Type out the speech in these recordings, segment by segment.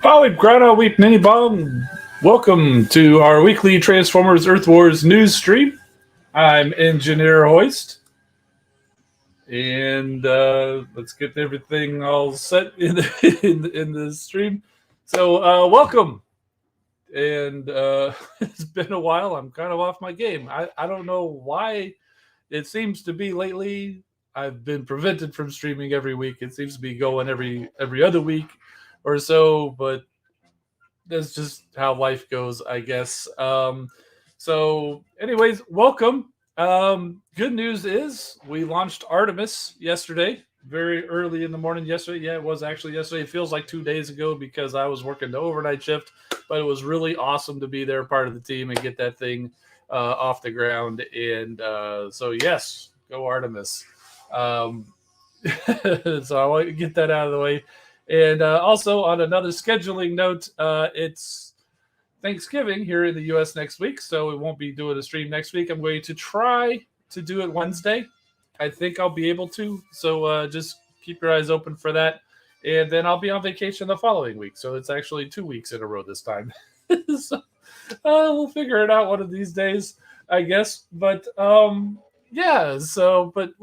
Holy Grana Weep Mini Bomb. Welcome to our weekly Transformers Earth Wars news stream. I'm Engineer Hoist. And let's get everything all set in the stream. So, welcome. And it's been a while. I'm kind of off my game. I don't know why it seems to be lately. I've been prevented from streaming every week. It seems to be going every other week or so, but that's just how life goes, I guess. So, anyways, welcome. Good news is we launched Artemis yesterday, very early in the morning yesterday. Yeah, it was actually yesterday. It feels like 2 days ago because I was working the overnight shift, but it was really awesome to be there, part of the team, and get that thing off the ground. And so, yes, go Artemis. Um, so I want to get that out of the way. And also, on another scheduling note, it's Thanksgiving here in the U.S. next week, so we won't be doing a stream next week. I'm going to try to do it Wednesday. I think I'll be able to. So just keep your eyes open for that. And then I'll be on vacation the following week. So it's actually 2 weeks in a row this time. So we'll figure it out one of these days, I guess. But yeah, so but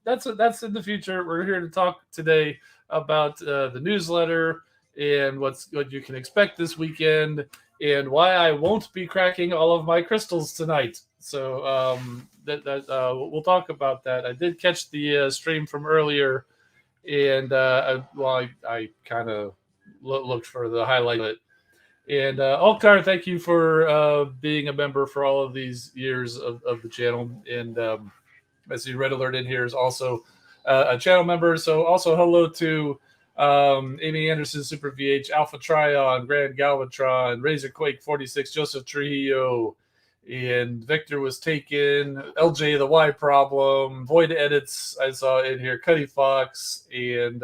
that's in the future. We're here to talk today about the newsletter and what you can expect this weekend, and why I won't be cracking all of my crystals tonight. So we'll talk about that. I did catch the stream from earlier, and I kind of looked for the highlight of it. And Alkar, thank you for being a member for all of these years of the channel. And I see Red Alert in here is also a channel member. So also hello to Amy Anderson, Super VH, Alpha Trion, Grand Galvatron, Razorquake 46, Joseph Trujillo, and Victor was taken, LJ the Y Problem, Void Edits, I saw in here, Cuddy Fox, and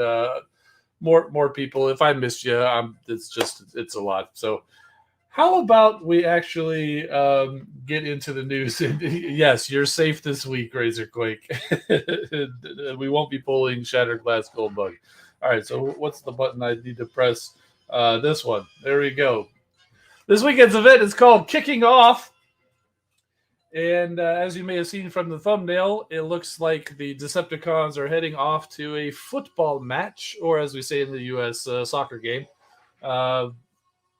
more people. If I missed you, it's a lot. So how about we actually get into the news? Yes, you're safe this week, Razorquake. We won't be pulling Shattered Glass Gold Bug. All right, so what's the button I need to press? This one. There we go. This weekend's event is called Kicking Off. And as you may have seen from the thumbnail, it looks like the Decepticons are heading off to a football match, or as we say in the U.S., soccer game.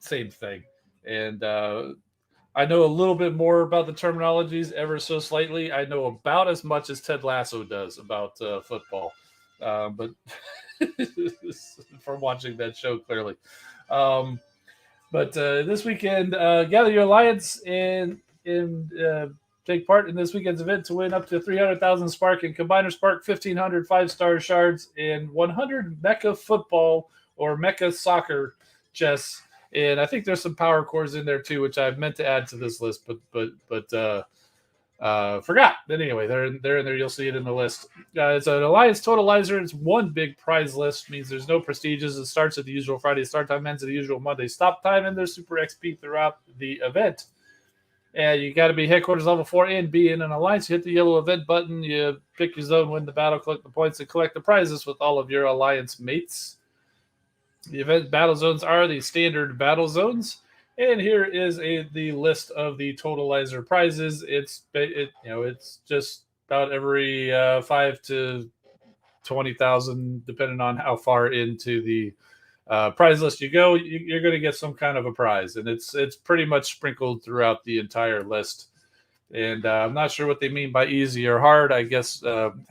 Same thing. And I know a little bit more about the terminologies ever so slightly. I know about as much as Ted Lasso does about football, but from watching that show, clearly. But this weekend, gather your alliance and take part in this weekend's event to win up to 300,000 Spark and Combiner Spark, 1,500 5-star shards, and 100 Mecha Football or Mecha Soccer chests. And I think there's some power cores in there too, which I've meant to add to this list, but forgot. But anyway, they're in there. You'll see it in the list. It's an Alliance Totalizer. It's one big prize list. Means there's no prestiges. It starts at the usual Friday start time, ends at the usual Monday stop time, and there's Super XP throughout the event. And you got to be headquarters level 4 and be in an alliance. You hit the yellow event button. You pick your zone, win the battle, collect the points, and collect the prizes with all of your alliance mates. The event battle zones are the standard battle zones, and here is the list of the totalizer prizes. It's just about every 5 to 20,000, depending on how far into the prize list you go. You're going to get some kind of a prize, and it's pretty much sprinkled throughout the entire list. And I'm not sure what they mean by easy or hard. I guess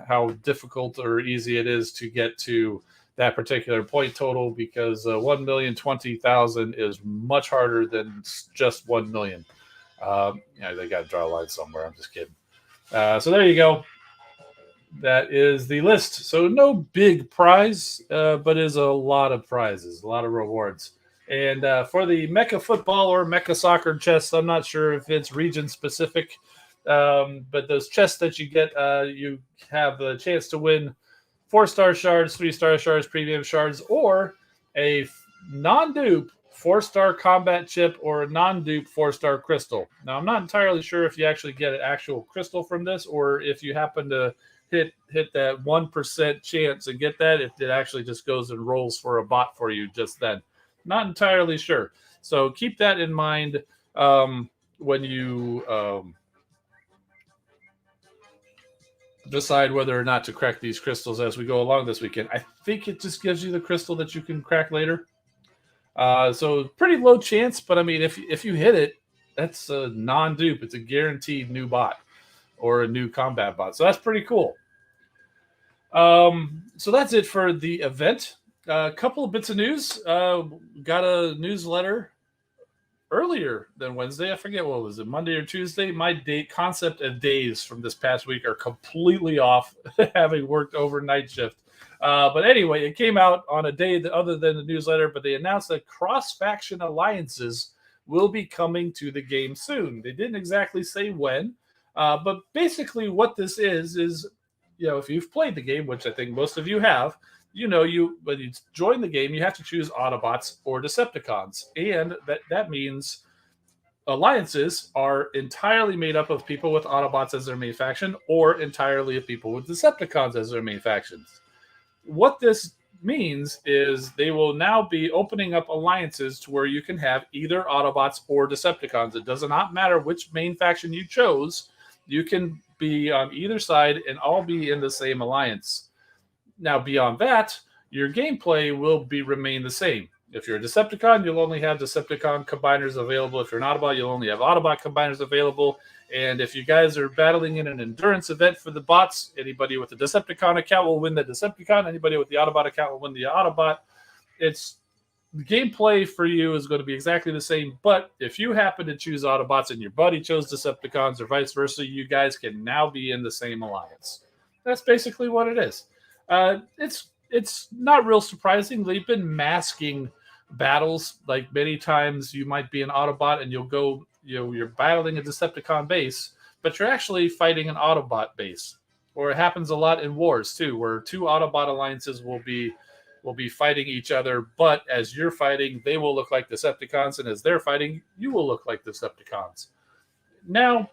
how difficult or easy it is to get to that particular point total, because 1,020,000 is much harder than just 1 million. They got to draw a line somewhere. I'm just kidding. So there you go. That is the list. So no big prize, but is a lot of prizes, a lot of rewards. And for the Mecha Football or Mecha Soccer chests, I'm not sure if it's region specific, but those chests that you get, you have the chance to win 4-star shards, 3-star shards, premium shards, or a non-dupe 4-star combat chip or a non-dupe 4-star crystal. Now, I'm not entirely sure if you actually get an actual crystal from this, or if you happen to hit that 1% chance and get that, if it actually just goes and rolls for a bot for you just then. Not entirely sure. So keep that in mind when you decide whether or not to crack these crystals as we go along this weekend. I think it just gives you the crystal that you can crack later. So pretty low chance, but I mean, if you hit it, that's a non-dupe. It's a guaranteed new bot or a new combat bot. So that's pretty cool. So that's it for the event. A couple of bits of news. Got a newsletter earlier than Wednesday. I forget what was it, Monday or Tuesday. My date concept of days from this past week are completely off, having worked overnight shift. But anyway, it came out on a day other than the newsletter, but they announced that cross-faction alliances will be coming to the game soon. They didn't exactly say when, but basically what this is, if you've played the game, which I think most of you have, when you join the game, you have to choose Autobots or Decepticons. And that means alliances are entirely made up of people with Autobots as their main faction or entirely of people with Decepticons as their main factions. What this means is they will now be opening up alliances to where you can have either Autobots or Decepticons. It does not matter which main faction you chose. You can be on either side and all be in the same alliance. Now, beyond that, your gameplay will remain the same. If you're a Decepticon, you'll only have Decepticon combiners available. If you're an Autobot, you'll only have Autobot combiners available. And if you guys are battling in an endurance event for the bots, anybody with a Decepticon account will win the Decepticon. Anybody with the Autobot account will win the Autobot. It's the gameplay for you is going to be exactly the same. But if you happen to choose Autobots and your buddy chose Decepticons or vice versa, you guys can now be in the same alliance. That's basically what it is. It's not real surprising. They've been masking battles. Like many times you might be an Autobot and you'll go, you're battling a Decepticon base, but you're actually fighting an Autobot base. Or it happens a lot in wars too, where two Autobot alliances will be fighting each other, but as you're fighting, they will look like Decepticons, and as they're fighting, you will look like Decepticons. Now,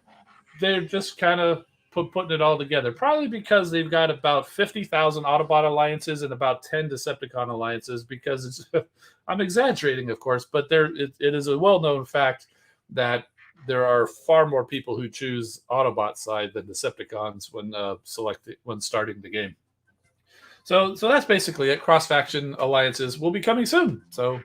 they're just kind of putting it all together, probably because they've got about 50,000 Autobot alliances and about 10 Decepticon alliances, because it's, I'm exaggerating, of course, but it is a well-known fact that there are far more people who choose Autobot side than Decepticons when starting the game. So that's basically it. Cross-faction alliances will be coming soon. So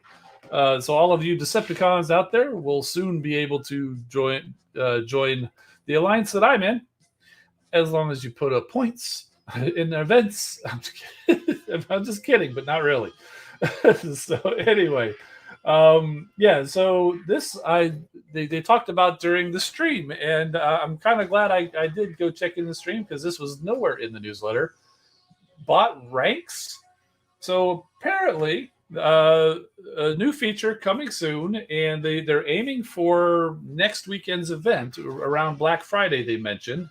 all of you Decepticons out there will soon be able to join the alliance that I'm in, as long as you put up points in events. I'm just kidding, but not really. So anyway, yeah. So this they talked about during the stream, and I'm kind of glad I did go check in the stream, because this was nowhere in the newsletter. Bot ranks. So apparently, a new feature coming soon, and they're aiming for next weekend's event around Black Friday. They mentioned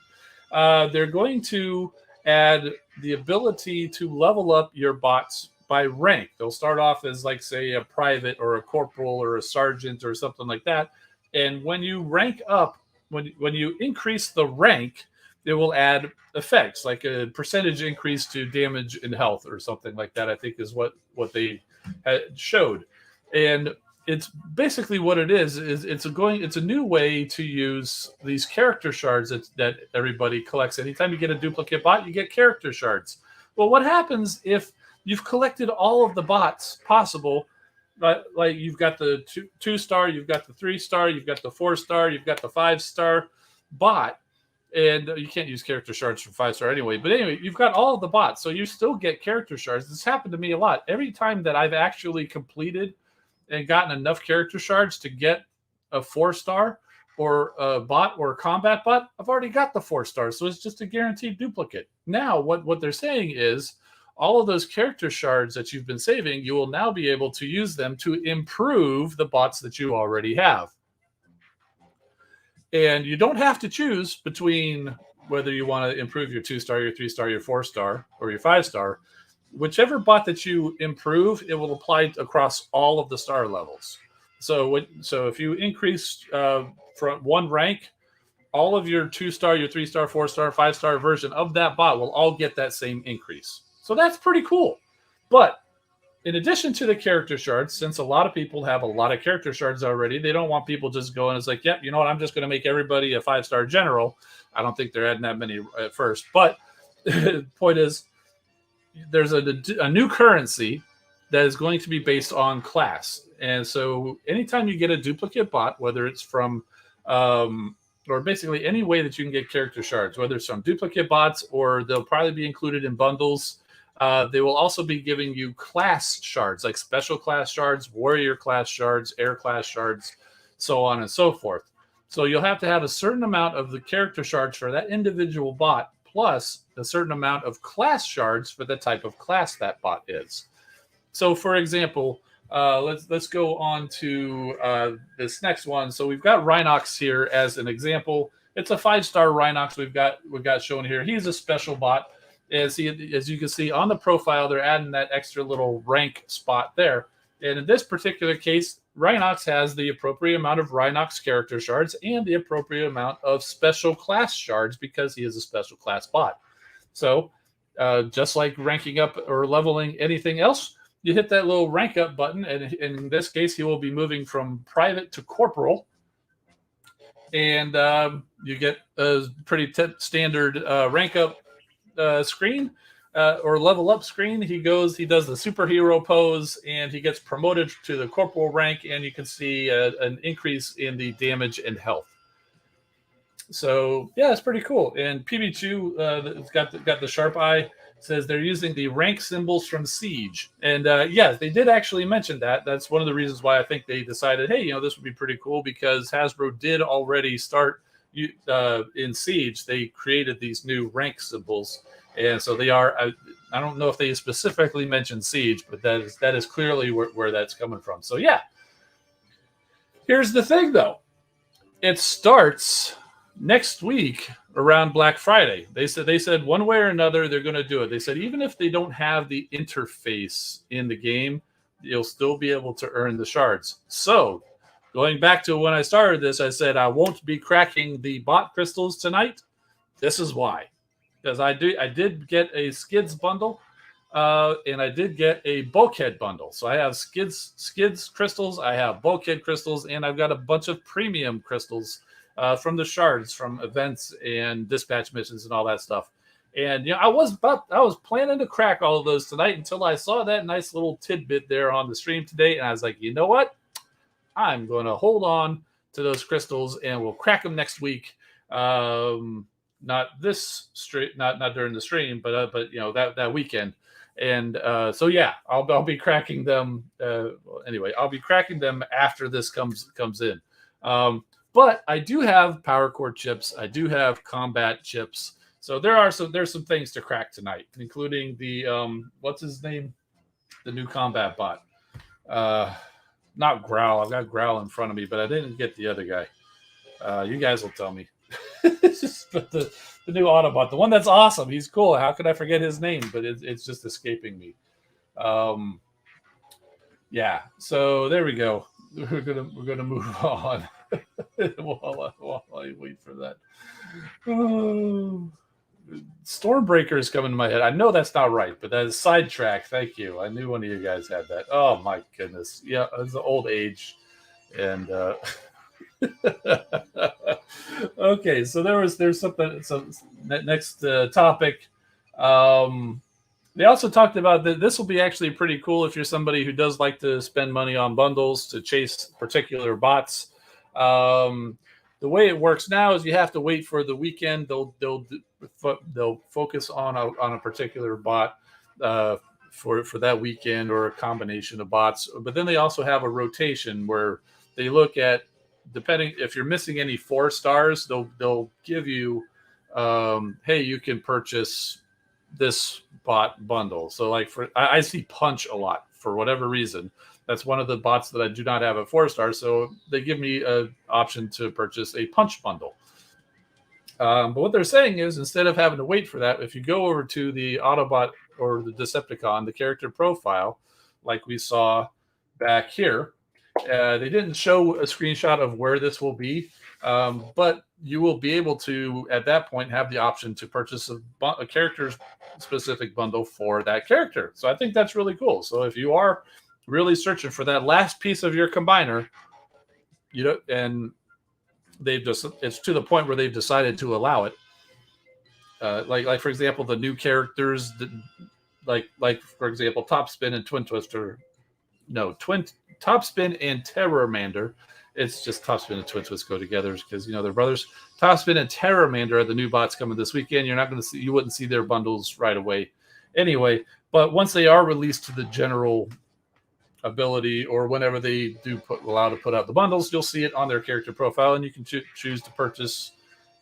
they're going to add the ability to level up your bots by rank. They'll start off as, like, say, a private or a corporal or a sergeant or something like that, and when you rank up, when you increase the rank, it will add effects, like a percentage increase to damage and health or something like that, I think is what they had showed. And it's basically what it is it's a new way to use these character shards that everybody collects. Anytime you get a duplicate bot, you get character shards. Well, what happens if you've collected all of the bots possible? Like you've got the two star, you've got the 3-star, you've got the 4-star, you've got the 5-star bot. And you can't use character shards from 5-star anyway. But anyway, you've got all of the bots, so you still get character shards. This happened to me a lot. Every time that I've actually completed and gotten enough character shards to get a 4-star or a bot or a combat bot, I've already got the 4-star. So it's just a guaranteed duplicate. Now, what they're saying is all of those character shards that you've been saving, you will now be able to use them to improve the bots that you already have. And you don't have to choose between whether you want to improve your 2-star, your 3-star, your 4-star, or your 5-star. Whichever bot that you improve, it will apply across all of the star levels. So if you increase from one rank, all of your 2-star, your 3-star, 4-star, 5-star version of that bot will all get that same increase. So that's pretty cool. But in addition to the character shards, since a lot of people have a lot of character shards already, they don't want people just going, it's like, yep, you know what, I'm just going to make everybody a 5-star general. I don't think they're adding that many at first. But the point is, there's a new currency that is going to be based on class. And so anytime you get a duplicate bot, whether it's from, or basically any way that you can get character shards, whether it's from duplicate bots or they'll probably be included in bundles, they will also be giving you class shards, like special class shards, warrior class shards, air class shards, so on and so forth. So you'll have to have a certain amount of the character shards for that individual bot, plus a certain amount of class shards for the type of class that bot is. So, for example, let's go on to this next one. So we've got Rhinox here as an example. It's a 5-star Rhinox we've got shown here. He's a special bot. As you can see on the profile, they're adding that extra little rank spot there. And in this particular case, Rhinox has the appropriate amount of Rhinox character shards and the appropriate amount of special class shards because he is a special class bot. So just like ranking up or leveling anything else, you hit that little rank up button. And in this case, he will be moving from private to corporal. And you get a pretty standard rank up screen or level up screen, he does the superhero pose, and he gets promoted to the corporal rank, and you can see an increase in the damage and health. So yeah, it's pretty cool. And PB2, it's got the sharp eye. Says they're using the rank symbols from Siege, and yes, they did actually mention that. That's one of the reasons why I think they decided, hey, this would be pretty cool, because Hasbro did already start in Siege. They created these new rank symbols, and so they are. I don't know if they specifically mentioned Siege, but that is clearly where that's coming from. So yeah, here's the thing though, it starts next week around Black Friday. They said one way or another they're going to do it. They said even if they don't have the interface in the game, you'll still be able to earn the shards. So going back to when I started this, I said I won't be cracking the bot crystals tonight. This is why, because I did get a Skids bundle, and I did get a bulkhead bundle. So I have Skids crystals, I have bulkhead crystals, and I've got a bunch of premium crystals from the shards from events and dispatch missions and all that stuff. And I was planning to crack all of those tonight until I saw that nice little tidbit there on the stream today, and I was like, you know what? I'm going to hold on to those crystals, and we'll crack them next week. Not this stream, not during the stream, but that weekend. And so yeah, I'll be cracking them. Anyway, I'll be cracking them after this comes in. But I do have power core chips. I do have combat chips. So there's some things to crack tonight, including the what's his name, the new combat bot. Not Growl. I've got Growl in front of me, but I didn't get the other guy. You guys will tell me. But the new Autobot, the one that's awesome. He's cool. How could I forget his name? But it's just escaping me. Yeah. So there we go. We're gonna move on while I wait for that. Oh, Stormbreaker is coming to my head. I know that's not right, but that is Sidetrack. Thank you. I knew one of you guys had that. Oh my goodness. Yeah, it's the old age. And okay, so there's something. So next topic. They also talked about that this will be actually pretty cool if you're somebody who does like to spend money on bundles to chase particular bots. The way it works now is you have to wait for the weekend. They'll focus on a particular bot for that weekend, or a combination of bots. But then they also have a rotation where they look at, depending if you're missing any 4 stars, they'll give you, hey, you can purchase this bot bundle. So like I see Punch a lot for whatever reason. That's one of the bots that I do not have at 4 stars. So they give me an option to purchase a Punch bundle. But what they're saying is, instead of having to wait for that, if you go over to the Autobot or the Decepticon, the character profile, like we saw back here, they didn't show a screenshot of where this will be, but you will be able to, at that point, have the option to purchase a character-specific bundle for that character. So I think that's really cool. So if you are really searching for that last piece of your combiner, and it's to the point where they've decided to allow it. Like for example, the new characters, like for example, Topspin and Twin Twister. No, Topspin and Terrormander. It's just Topspin and Twin Twist go together because they're brothers. Topspin and Terrormander are the new bots coming this weekend. You wouldn't see their bundles right away, anyway. But once they are released to the general ability, or whenever they do allow to put out the bundles, you'll see it on their character profile, and you can choose to purchase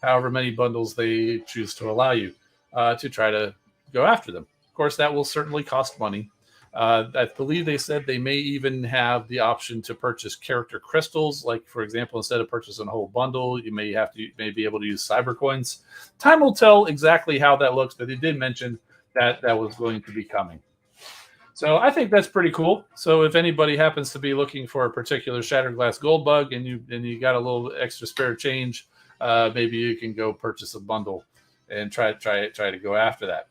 however many bundles they choose to allow you to try to go after them. Of course, that will certainly cost money. I believe they said they may even have the option to purchase character crystals. Like, for example, instead of purchasing a whole bundle, you may be able to use cyber coins. Time will tell exactly how that looks, but they did mention that was going to be coming. So I think that's pretty cool. So if anybody happens to be looking for a particular Shattered Glass Gold Bug and you got a little extra spare change, maybe you can go purchase a bundle and try to go after that.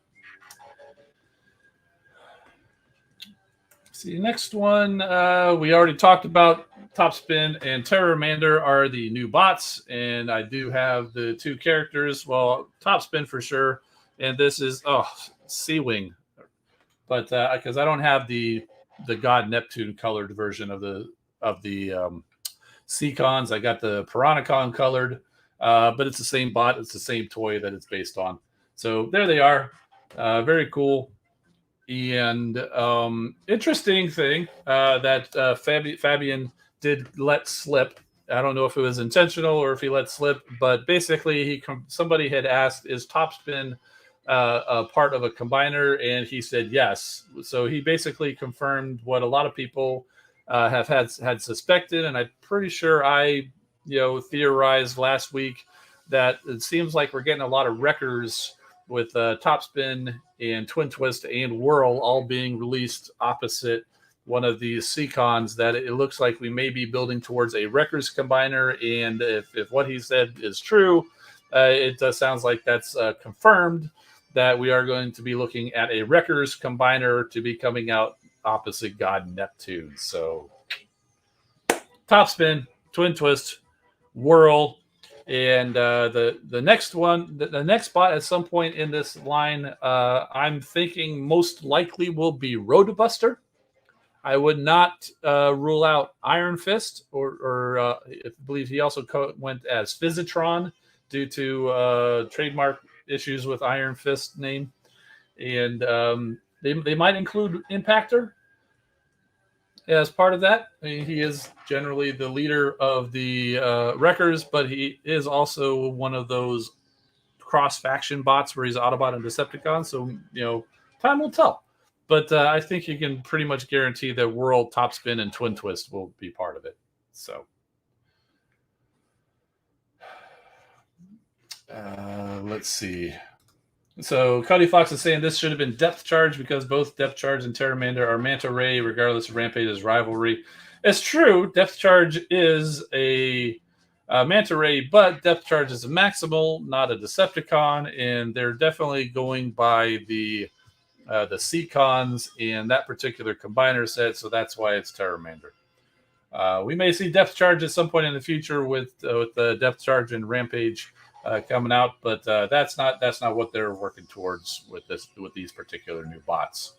See, next one, we already talked about. Topspin and Terrormander are the new bots, and I do have the 2 characters. Well, Topspin for sure, and this is Sea-Wing, but because I don't have the God Neptune colored version of the Seacons, I got the Piranacon colored, but it's the same bot, it's the same toy that it's based on. So there they are, very cool. And interesting thing that Fabian did let slip. I don't know if it was intentional or if he let slip, but basically, somebody had asked, "Is Topspin a part of a combiner?" And he said yes. So he basically confirmed what a lot of people have had suspected, and I'm pretty sure I theorized last week that it seems like we're getting a lot of wreckers with Topspin and Twin Twist and Whirl all being released opposite one of these Seacons, that it looks like we may be building towards a Wreckers combiner. And if what he said is true, it sounds like that's confirmed that we are going to be looking at a Wreckers combiner to be coming out opposite God Neptune. So Topspin, Twin Twist, Whirl, and the next one, the next spot at some point in this line, I'm thinking most likely will be Roadbuster. I would not rule out Iron Fist, or I believe he also went as Physitron due to trademark issues with Iron Fist name, and they might include Impactor as part of that. I mean, he is generally the leader of the Wreckers, but he is also one of those cross-faction bots where he's Autobot and Decepticon. So, time will tell. But I think you can pretty much guarantee that Whirl, Topspin, and Twin Twist will be part of it. So, let's see. So Cuddy Fox is saying this should have been Depth Charge because both Depth Charge and Terramander are Manta Ray, regardless of Rampage's rivalry. It's true. Depth Charge is a Manta Ray, but Depth Charge is a Maximal, not a Decepticon, and they're definitely going by the Seacons in that particular combiner set, so that's why it's Terramander. We may see Depth Charge at some point in the future with the Depth Charge and Rampage coming out, but that's not what they're working towards with these particular new bots.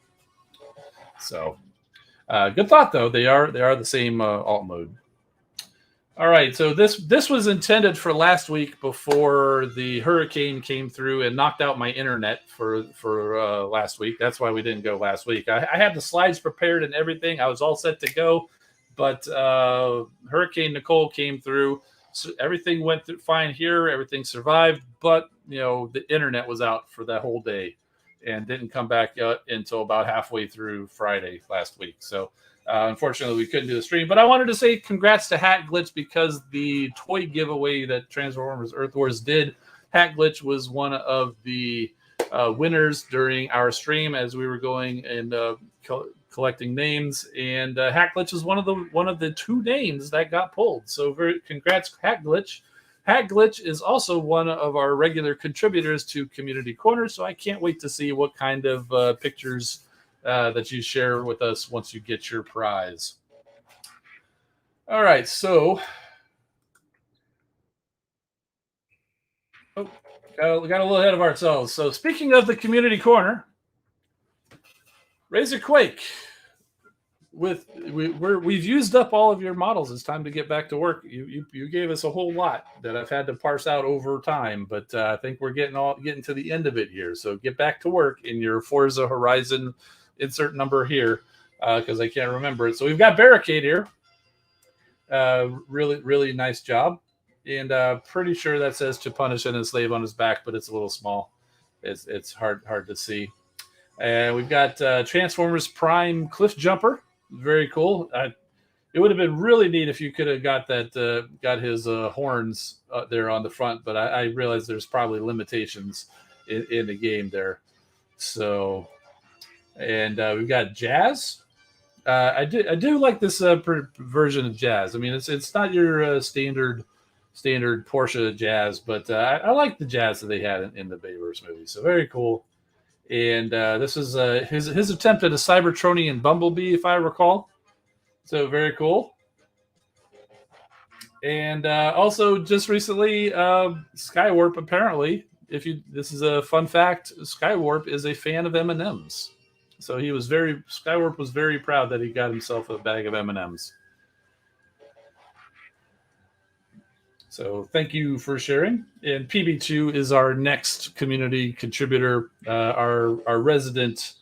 So, good thought though. They are the same alt mode. All right, so this was intended for last week before the hurricane came through and knocked out my internet for last week. That's why we didn't go last week. I had the slides prepared and everything. I was all set to go, but Hurricane Nicole came through. So everything went through fine here. Everything survived, but the internet was out for that whole day and didn't come back until about halfway through Friday last week. So unfortunately, we couldn't do the stream. But I wanted to say congrats to Hat Glitch because the toy giveaway that Transformers Earth Wars did, Hat Glitch was one of the winners during our stream as we were going and collecting names, and Hat Glitch is one of the two names that got pulled. So congrats, Hat Glitch. Hat Glitch is also one of our regular contributors to Community Corner, so I can't wait to see what kind of pictures that you share with us once you get your prize. All right, so got a little ahead of ourselves. So speaking of the Community Corner, Razor Quake. We've used up all of your models. It's time to get back to work. You gave us a whole lot that I've had to parse out over time, but I think we're getting to the end of it here. So get back to work in your Forza Horizon insert number here because I can't remember it. So we've got Barricade here. Really nice job, and pretty sure that says to punish and enslave on his back, but it's a little small. It's hard to see. And we've got Transformers Prime Cliff Jumper. Very cool. It would have been really neat if you could have got his horns there on the front, but I realize there's probably limitations in the game there. So, and we've got Jazz. I do like this version of Jazz. I mean, it's not your standard Porsche Jazz, but I like the Jazz that they had in the Bayverse movie. So very cool. And this is his attempt at a Cybertronian Bumblebee, if I recall. So very cool. And also just recently, Skywarp apparently this is a fun fact, Skywarp is a fan of M&Ms. So Skywarp was very proud that he got himself a bag of M&Ms. So thank you for sharing. And PB2 is our next community contributor, our resident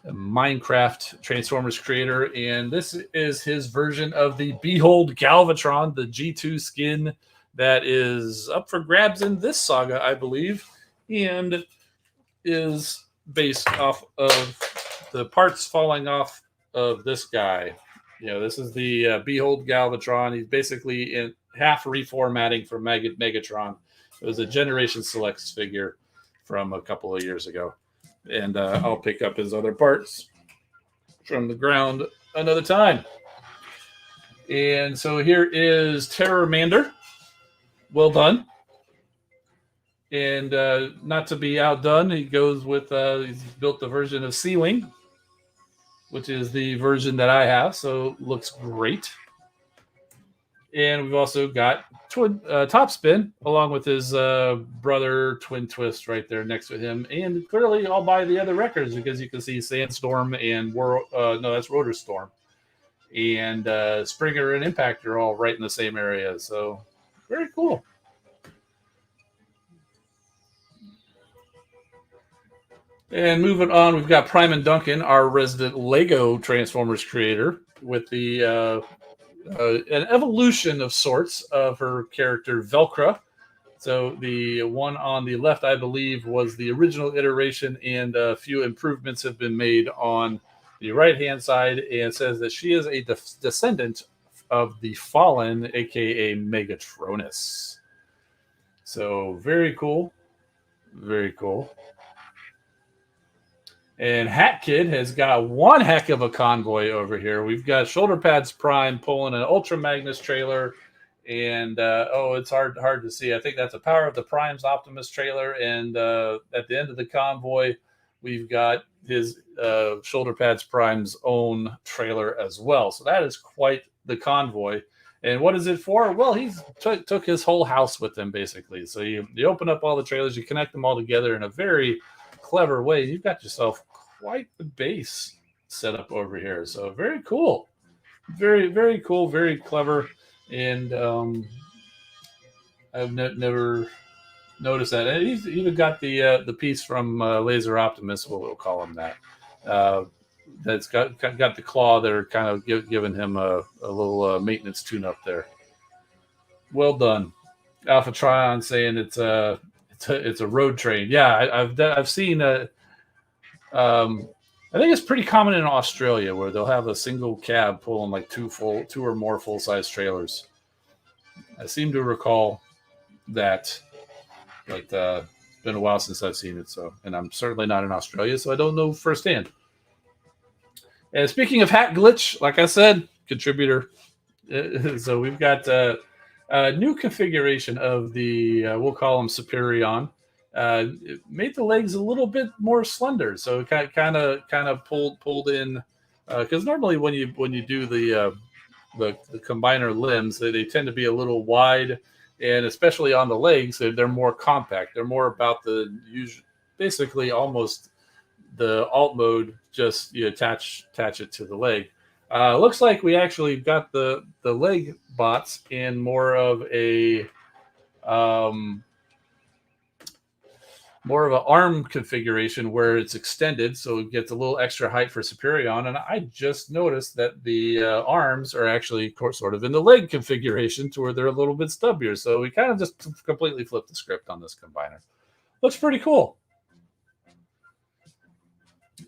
Minecraft Transformers creator, and this is his version of the Behold Galvatron, the G2 skin that is up for grabs in this saga, I believe, and is based off of the parts falling off of this guy. This is the Behold Galvatron. He's basically in half reformatting from Megatron. It was a Generation Selects figure from a couple of years ago. And I'll pick up his other parts from the ground another time. And so here is Terrormander. Well done. And not to be outdone, he goes with, he's built the version of Sea-Wing, which is the version that I have, so looks great. And we've also got Top Spin, along with his brother Twin Twist right there next to him. And clearly I'll buy the other records because you can see Sandstorm and that's Rotor Storm. And Springer and Impact are all right in the same area. So very cool. And moving on, we've got Prime and Duncan, our resident Lego Transformers creator, with the an evolution of sorts of her character Velcro. So the one on the left, I believe, was the original iteration, and a few improvements have been made on the right-hand side, and it says that she is a descendant of the Fallen, aka Megatronus. So very cool. Very cool. And Hat Kid has got one heck of a convoy over here. We've got Shoulder Pads Prime pulling an Ultra Magnus trailer. And, it's hard to see. I think that's a Power of the Primes Optimus trailer. And at the end of the convoy, we've got his Shoulder Pads Prime's own trailer as well. So that is quite the convoy. And what is it for? Well, he's took his whole house with him, basically. So you open up all the trailers, you connect them all together in a very clever way. You've got yourself quite the base set up over here. So very cool. Very, very cool. Very clever. And I've never noticed that. And he's even got the piece from Laser Optimus, we'll call him that. That's got the claw that are kind of giving him a little maintenance tune-up there. Well done. Alpha Trion saying it's a road train. Yeah, I've seen I think it's pretty common in Australia where they'll have a single cab pulling like two or more full-size trailers. I seem to recall that, but it's been a while since I've seen it. So, and I'm certainly not in Australia, so I don't know firsthand. And speaking of Hat Glitch, like I said, contributor. So we've got a new configuration of the we'll call him Superion. It made the legs a little bit more slender, so it kind of pulled in because normally when you do the combiner limbs, they tend to be a little wide, and especially on the legs, they're more compact. They're more about the usual, basically almost the alt mode. Just you attach it to the leg. Looks like we actually got the leg bots in more of an arm configuration where it's extended, so it gets a little extra height for Superion. And I just noticed that the arms are actually sort of in the leg configuration to where they're a little bit stubbier. So we kind of just completely flipped the script on this combiner. Looks pretty cool.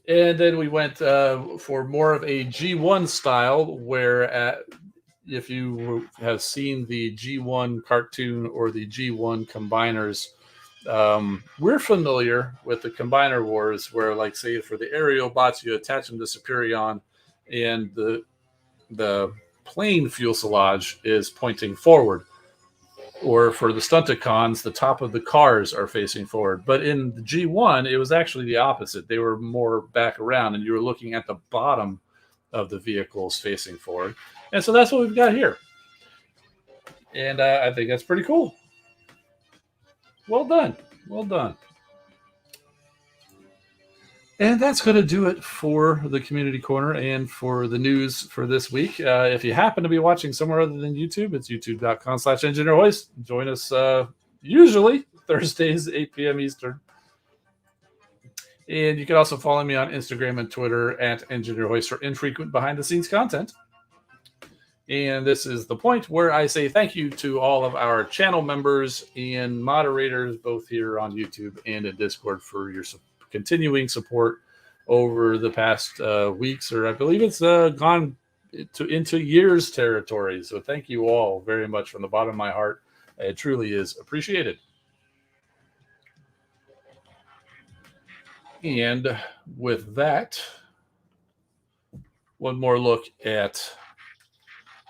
And then we went for more of a G1 style, where if you have seen the G1 cartoon or the G1 combiners, we're familiar with the Combiner Wars, where, like, say, for the aerial bots, you attach them to Superion, and the plane fuselage is pointing forward. Or for the Stunticons, the top of the cars are facing forward. But in the G1, it was actually the opposite. They were more back around, and you were looking at the bottom of the vehicles facing forward. And so that's what we've got here. And I think that's pretty cool. Well done. Well done. And that's going to do it for the Community Corner and for the news for this week. If you happen to be watching somewhere other than YouTube, it's youtube.com/EngineerHoist. Join us usually Thursdays, 8 p.m. Eastern. And you can also follow me on Instagram and Twitter at EngineerHoist for infrequent behind-the-scenes content. And this is the point where I say thank you to all of our channel members and moderators, both here on YouTube and in Discord, for your continuing support over the past weeks, or I believe it's gone into years territory. So thank you all very much from the bottom of my heart. It truly is appreciated. And with that, one more look at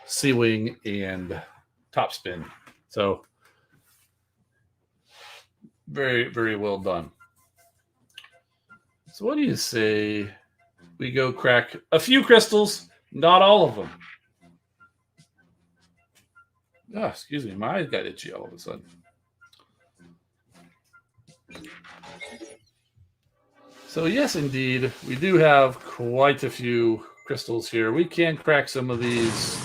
C-Wing and Topspin. So very, very well done. So what do you say we go crack a few crystals, not all of them? Oh, excuse me, my eyes got itchy all of a sudden. So yes, indeed, we do have quite a few crystals here. We can crack some of these.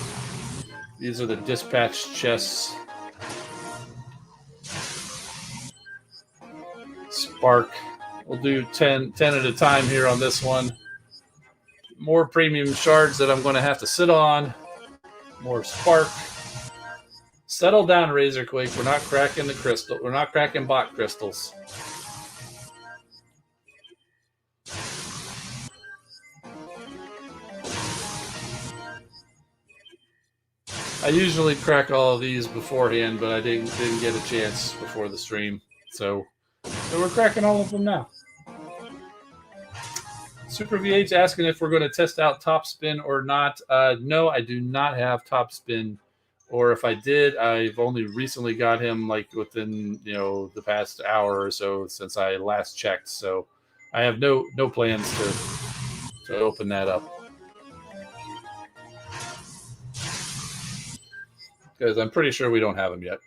These are the dispatch chests. Spark. We'll do 10 at a time here on this one. More premium shards that I'm going to have to sit on. More spark. Settle down, Razorquake. We're not cracking the crystal. We're not cracking bot crystals. I usually crack all of these beforehand, but I didn't get a chance before the stream. So we're cracking all of them now. Super VH asking if we're going to test out Topspin or not. No, I do not have Topspin. Or if I did, I've only recently got him like within, the past hour or so since I last checked. So I have no plans to open that up. Because I'm pretty sure we don't have them yet.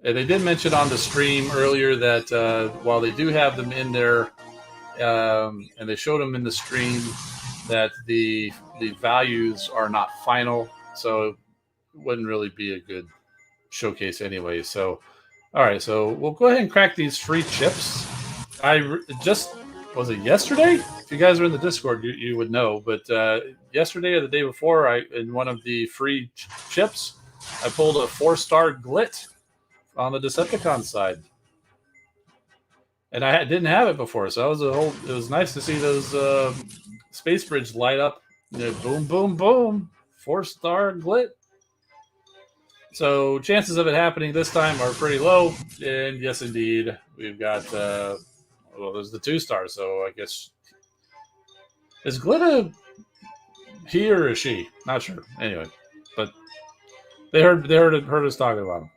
And they did mention on the stream earlier that while they do have them in there, and they showed them in the stream, that the values are not final, so it wouldn't really be a good showcase anyway. So, all right, so we'll go ahead and crack these free chips. Was it yesterday? If you guys are in the Discord, you would know. But yesterday or the day before, in one of the free chips, I pulled a 4-star glit on the Decepticon side, and I didn't have it before, so it was nice to see those space bridge light up. Boom, boom, boom, 4-star glit. So chances of it happening this time are pretty low, and yes, indeed, we've got there's the 2-star. So I guess is glit he or is she? Not sure. Anyway, but they heard us talking about them.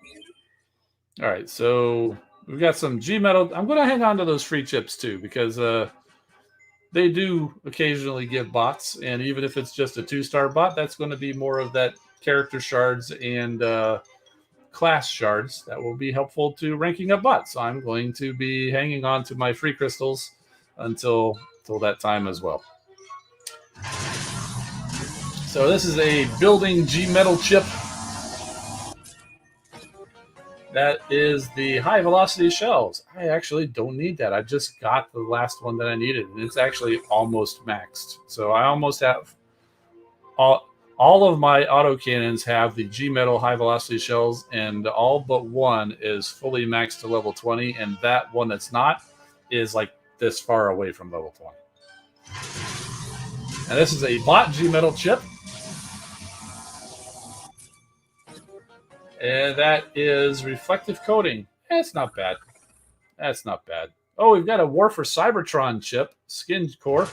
All right, so we've got some G metal. I'm going to hang on to those free chips too, because they do occasionally give bots, and even if it's just a 2-star bot, that's going to be more of that character shards and class shards that will be helpful to ranking up bots. So I'm going to be hanging on to my free crystals until that time as well. So this is a building G metal chip. That is the high velocity shells. I actually don't need that. I just got the last one that I needed, and it's actually almost maxed. So I almost have all of my autocannons have the G metal high velocity shells, and all but one is fully maxed to level 20, and that one that's not is like this far away from level 20. And this is a bot G metal chip. And that is reflective coating. That's not bad. That's not bad. Oh, we've got a War for Cybertron chip, skin core,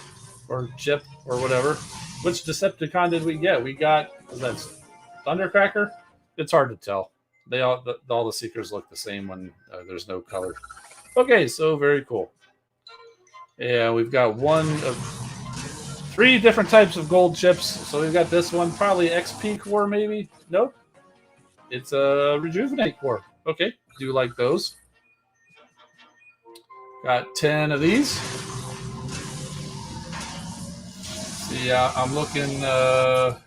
or chip, or whatever. Which Decepticon did we get? We got, that's Thundercracker? It's hard to tell. All the Seekers look the same when there's no color. Okay, so very cool. Yeah, we've got one of 3 different types of gold chips. So we've got this one, probably XP core maybe? Nope. It's a Rejuvenate core. Okay, do like those. Got 10 of these. See, I'm looking. Let's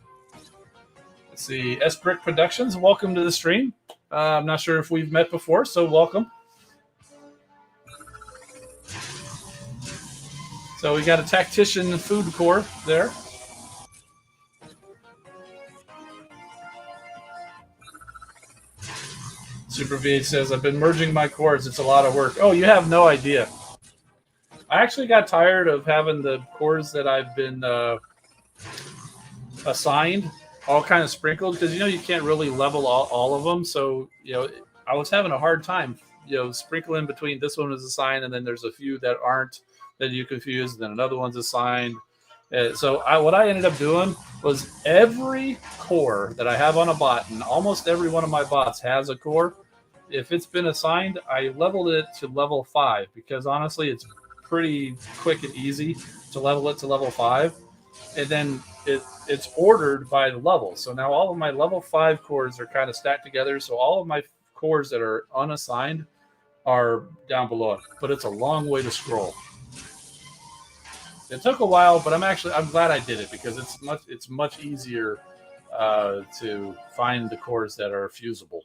see, S Brick Productions. Welcome to the stream. I'm not sure if we've met before, so welcome. So we got a tactician food core there. Super V says, I've been merging my cores. It's a lot of work. Oh, you have no idea. I actually got tired of having the cores that I've been assigned all kind of sprinkled because, you can't really level all of them. So, I was having a hard time, sprinkling between this one is assigned and then there's a few that aren't that you confuse. And then another one's assigned. So what I ended up doing was every core that I have on a bot, and almost every one of my bots has a core. If it's been assigned, I leveled it to level 5 because honestly, it's pretty quick and easy to level it to level 5. And then it's ordered by the level. So now all of my level 5 cores are kind of stacked together. So all of my cores that are unassigned are down below it. But it's a long way to scroll. It took a while, but I'm glad I did it because it's much easier to find the cores that are fusible.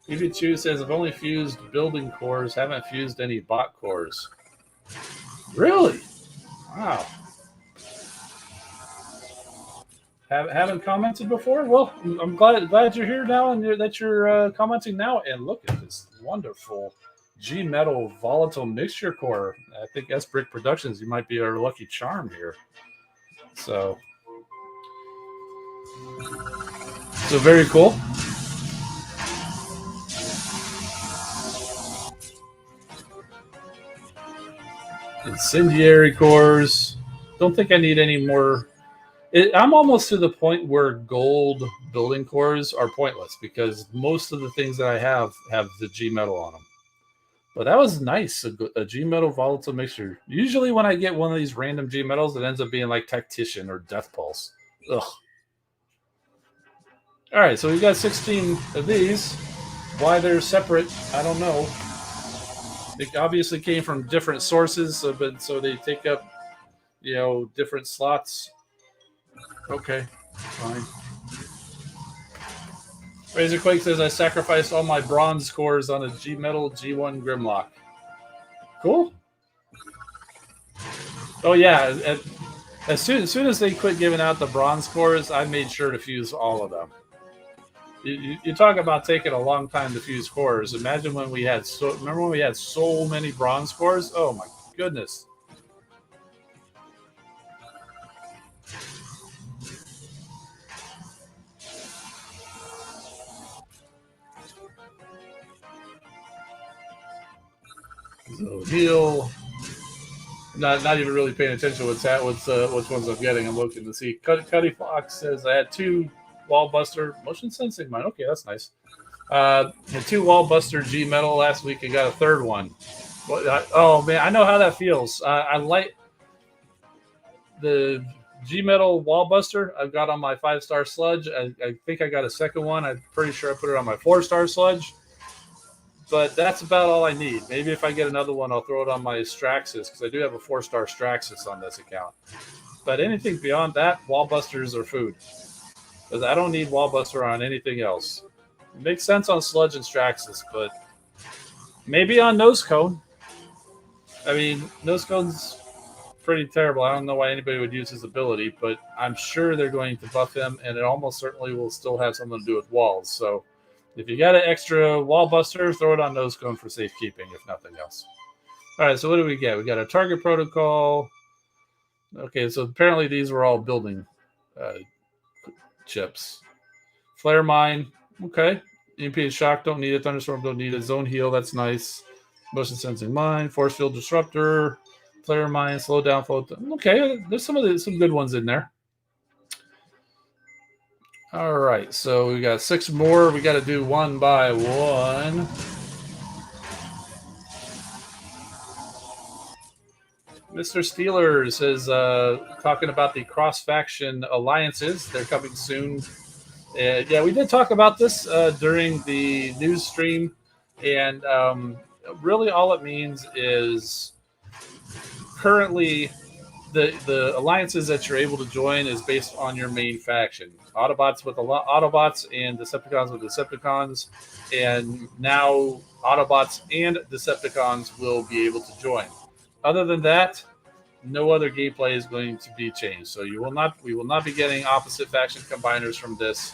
EV2 says, I've only fused building cores, haven't fused any bot cores. Really? Wow. Haven't commented before? Well, I'm glad you're here now and that you're commenting now. And look at this wonderful G Metal volatile mixture core. I think S Brick Productions, you might be our lucky charm here. So very cool. Incendiary cores. Don't think I need any more. I'm almost to the point where gold building cores are pointless because most of the things that I have the G metal on them. But that was nice, a G metal volatile mixture. Usually when I get one of these random G metals, it ends up being like Tactician or Death Pulse. Ugh. All right, so we got 16 of these. Why they're separate, I don't know. It obviously came from different sources, so they take up, different slots. Okay, fine. Razorquake says, I sacrificed all my bronze cores on a G Metal G1 Grimlock. Cool. Oh, yeah. As soon as they quit giving out the bronze cores, I made sure to fuse all of them. You talk about taking a long time to fuse cores. Imagine when we had so many bronze cores? Oh, my goodness. So heal. Not even really paying attention to which ones I'm getting. I'm looking to see. Cuddy Fox says I had 2 wall buster motion sensing mine. Okay, that's nice. Had 2 wall buster G metal last week and got a 3rd one. Oh man, I know how that feels. I like the G metal wall buster. I've got on my 5-star sludge. I think I got a 2nd one. I'm pretty sure I put it on my 4-star sludge. But that's about all I need. Maybe if I get another one, I'll throw it on my Straxus because I do have a 4-star Straxus on this account. But anything beyond that, wall busters are food. Because I don't need wall buster on anything else. It makes sense on Sludge and Straxus, but maybe on Nose Cone. I mean, Nose Cone's pretty terrible. I don't know why anybody would use his ability, but I'm sure they're going to buff him, and it almost certainly will still have something to do with walls. So if you got an extra wall buster, throw it on Nose Cone for safekeeping, if nothing else. All right, so what do we get? We got a target protocol. Okay, so apparently these were all building chips. Flare Mine, okay. EMP and Shock, don't need it. Thunderstorm, don't need it. Zone Heal, that's nice. Motion Sensing Mine, Force Field Disruptor, Flare Mine, Slow Down, Flow. Okay, there's some good ones in there. All right, so we got 6 more. We got to do one by one. Mr. Steelers is talking about the cross-faction alliances. They're coming soon Yeah, we did talk about this during the news stream, and really all it means is currently the alliances that you're able to join is based on your main faction. Autobots with Autobots and Decepticons with Decepticons, and now Autobots and Decepticons will be able to join. Other than that, no other gameplay is going to be changed. So we will not be getting opposite faction combiners from this.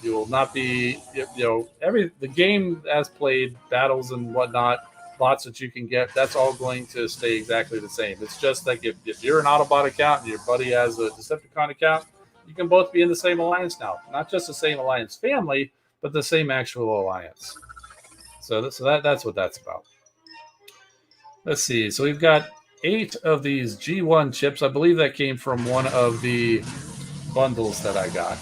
You will not be, the game as played, battles and whatnot, bots that you can get. That's all going to stay exactly the same. It's just like if you're an Autobot account and your buddy has a Decepticon account, you can both be in the same alliance now. Not just the same alliance family, but the same actual alliance. That's what that's about. Let's see. So we've got 8 of these G1 chips. I believe that came from one of the bundles that I got.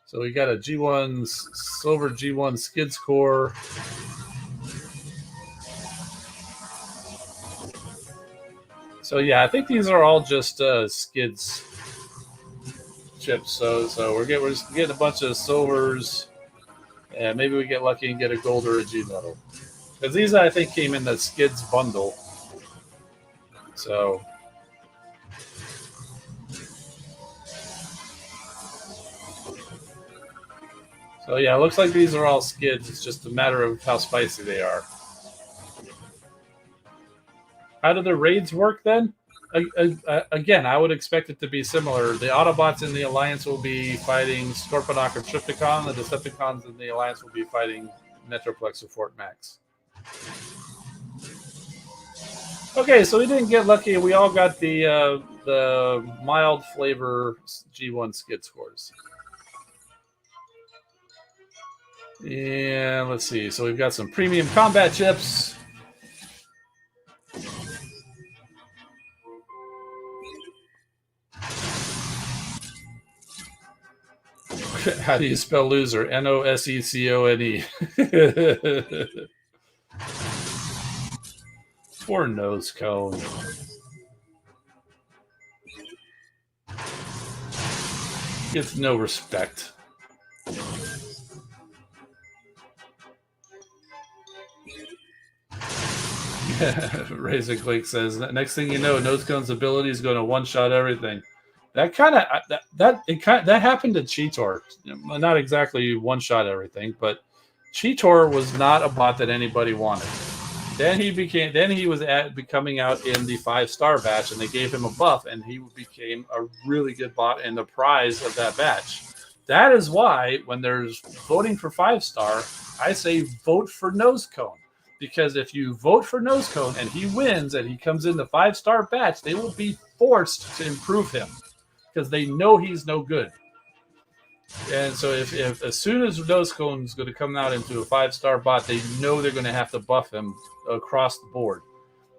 So we got a G1 silver G1 skids core. So yeah, I think these are all just skids chips. So we're just getting a bunch of silvers, and maybe we get lucky and get a gold or a G metal. Because these I think came in the skids bundle. So yeah, it looks like these are all skids. It's just a matter of how spicy they are. How do the raids work then? Again, I would expect it to be similar. The Autobots in the Alliance will be fighting Scorponok or Trypticon. The Decepticons in the Alliance will be fighting Metroplex or Fort Max. Okay, so we didn't get lucky. We all got the mild flavor G1 skid scores. And let's see. So we've got some premium combat chips. How do you spell loser? Nosecone. Poor nose cone. Gets no respect. Razor Click says, next thing you know, Nose Cone's ability is going to one-shot everything. That kind of that happened to Cheetor. Not exactly one-shot everything, but Cheetor was not a bot that anybody wanted. Then he was becoming out in the 5-star batch, and they gave him a buff, and he became a really good bot and the prize of that batch. That is why when there's voting for 5-star, I say vote for Nose Cone. Because if you vote for Nose Cone and he wins and he comes in the 5-star batch, they will be forced to improve him because they know he's no good. And so if as soon as Nose Cone is going to come out into a 5-star bot, they know they're going to have to buff him across the board.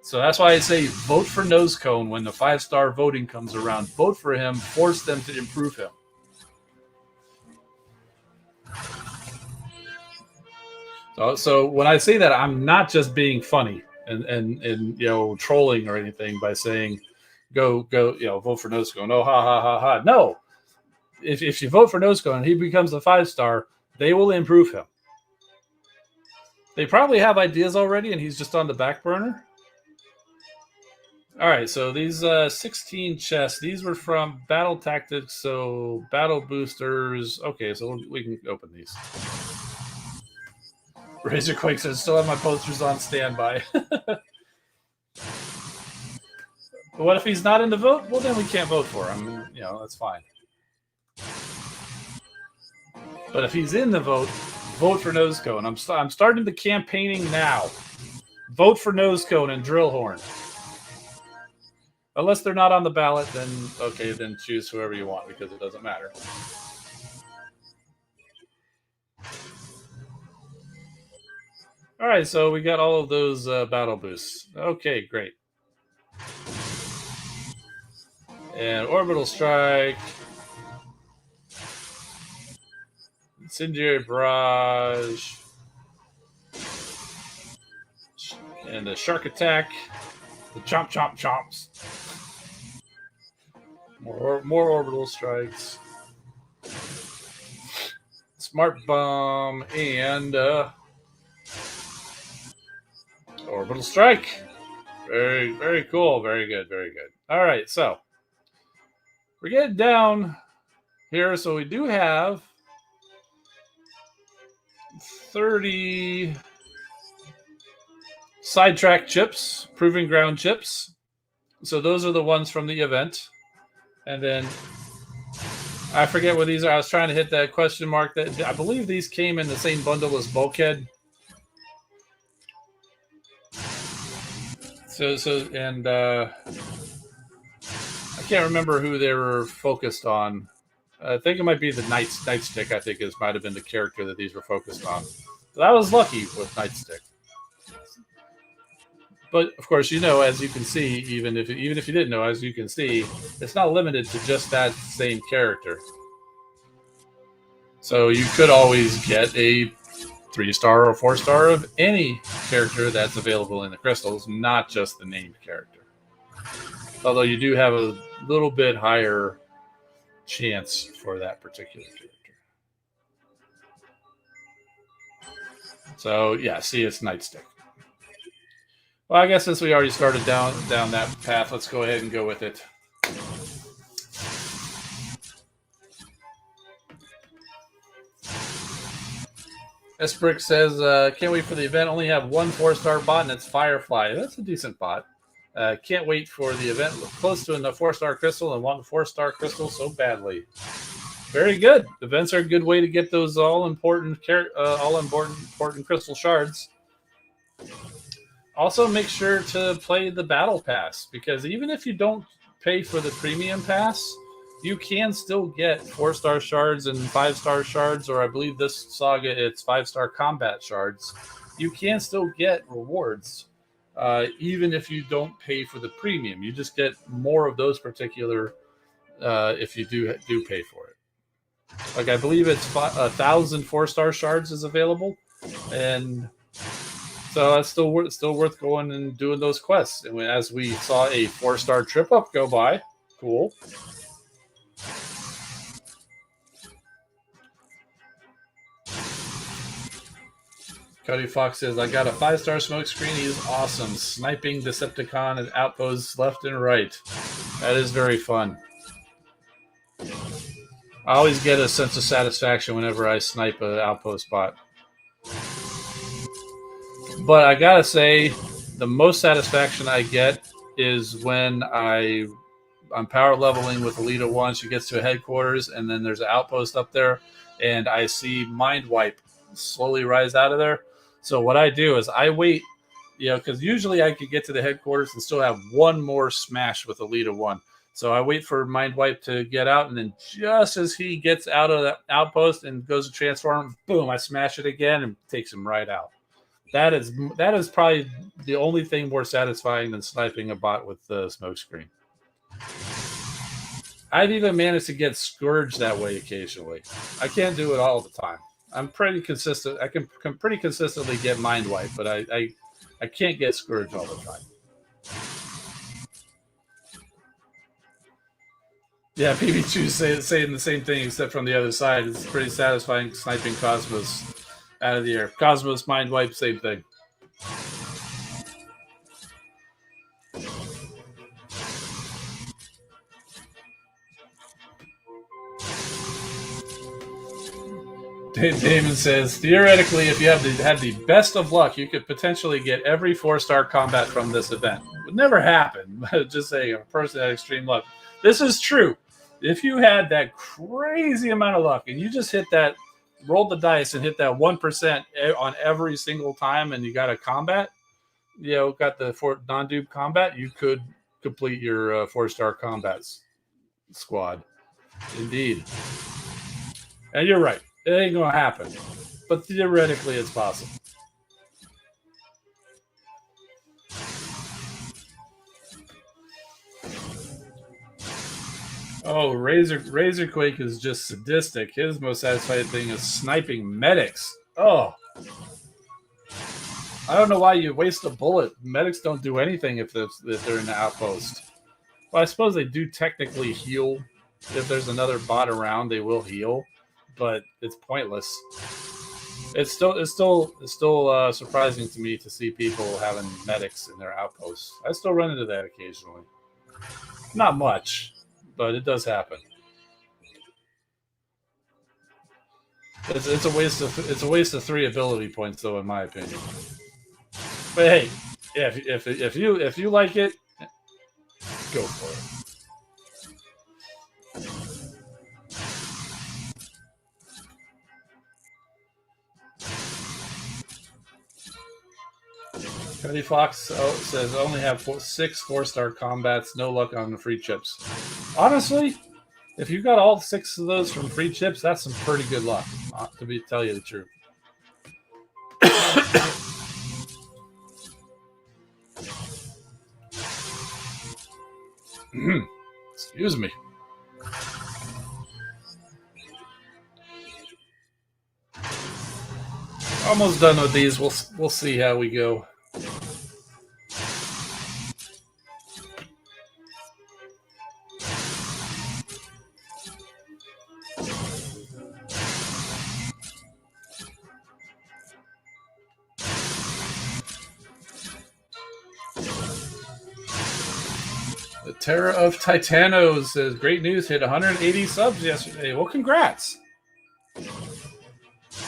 So that's why I say vote for Nose Cone when the 5-star voting comes around. Vote for him, force them to improve him. So when I say that, I'm not just being funny and trolling or anything by saying go vote for Nose Cone. Oh ha ha ha ha. No, if you vote for Nose Cone and he becomes a 5-star, they will improve him. They probably have ideas already, and he's just on the back burner. All right, so these 16 chests, these were from Battle Tactics, so Battle Boosters. Okay, so we can open these. Razorquake says, still have my posters on standby. What if he's not in the vote? Well, then we can't vote for him. That's fine. But if he's in the vote, vote for Nose Cone. I'm starting the campaigning now. Vote for Nose Cone and Drillhorn. Unless they're not on the ballot, then okay, then choose whoever you want because it doesn't matter. All right, so we got all of those battle boosts. Okay, great. And Orbital Strike. Incendiary Barrage. And the Shark Attack. The Chomp Chomp Chomps. More orbital strikes. Smart bomb and orbital strike. Very cool. Very good. Very good. All right, so we're getting down here. So we do have 30 sidetrack chips, proving ground chips. So those are the ones from the event. And then I forget what these are. I was trying to hit that question mark. That I believe these came in the same bundle as Bulkhead. And I can't remember who they were focused on. I think it might be the Nightstick. I think might have been the character that these were focused on. But I was lucky with Nightstick. But of course, as you can see, even if you didn't know, as you can see, it's not limited to just that same character. So you could always get a 3-star or 4-star of any character that's available in the crystals, not just the named character. Although you do have a little bit higher chance for that particular character. So yeah, see, it's Nightstick. Well, I guess since we already started down that path, let's go ahead and go with it. S-Brick says, can't wait for the event. Only have one 4-star bot, and it's Firefly. That's a decent bot. Can't wait for the event. Close to a 4-star crystal and want 4-star crystal so badly. Very good. Events are a good way to get those all important crystal shards. Also, make sure to play the battle pass, because even if you don't pay for the premium pass, you can still get 4-star shards and 5-star shards, or I believe this saga it's 5-star combat shards. You can still get rewards, even if you don't pay for the premium. You just get more of those particular if you do pay for it. Like I believe it's 1,000 4-star shards is available, and so that's still worth going and doing those quests. And as we saw a 4-star trip up go by, cool. Cody Fox says, I got a 5-star smoke screen. He's awesome. Sniping Decepticon and outposts left and right. That is very fun. I always get a sense of satisfaction whenever I snipe an outpost bot. But I gotta say, the most satisfaction I get is when I'm power leveling with Elite 1. She gets to a headquarters, and then there's an outpost up there, and I see Mind Wipe slowly rise out of there. So what I do is I wait, because usually I could get to the headquarters and still have one more smash with Elite 1. So I wait for Mind Wipe to get out, and then just as he gets out of the outpost and goes to transform, boom, I smash it again and takes him right out. That is probably the only thing more satisfying than sniping a bot with the smoke screen. I've even managed to get Scourged that way occasionally. I can't do it all the time. I'm pretty consistent. I can pretty consistently get Mind Wipe, but I can't get Scourged all the time. Yeah, PB2 saying the same thing, except from the other side. It's pretty satisfying sniping Cosmos out of the air. Cosmos, Mind Wipe, same thing. Damon says, theoretically, if you had the best of luck, you could potentially get every 4-star combat from this event. It would never happen. Just saying, a person had extreme luck. This is true. If you had that crazy amount of luck and you just rolled the dice and hit that 1% on every single time, and you got a combat, got the non-dupe combat, you could complete your 4-star combat squad. Indeed. And you're right. It ain't going to happen. But theoretically, it's possible. Oh, Razorquake is just sadistic. His most satisfying thing is sniping medics. Oh. I don't know why you waste a bullet. Medics don't do anything if they're in the outpost. Well, I suppose they do technically heal. If there's another bot around, they will heal, but it's pointless. It's still surprising to me to see people having medics in their outposts. I still run into that occasionally. Not much, but it does happen. It's a waste of 3 ability points, though, in my opinion. But hey, if you like it, go for it. Cuddy Fox says only have 6 4-star combats, no luck on the free chips. Honestly, if you got all 6 of those from free chips, that's some pretty good luck. Tell you the truth. Excuse me. Almost done with these. We'll see how we go. The Terror of Titanos says, great news, hit 180 subs yesterday. Well, congrats.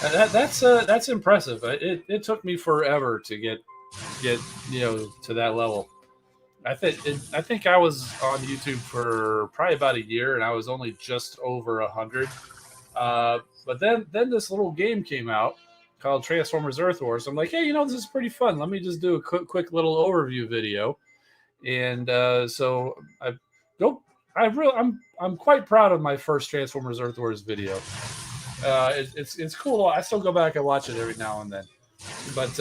That's impressive. It took me forever to get to that level. I think I was on YouTube for probably about a year, and I was only just over 100. But then this little game came out called Transformers Earth Wars. I'm like, hey, this is pretty fun. Let me just do a quick little overview video. And so I'm quite proud of my first Transformers Earth Wars video. It's cool. I still go back and watch it every now and then, but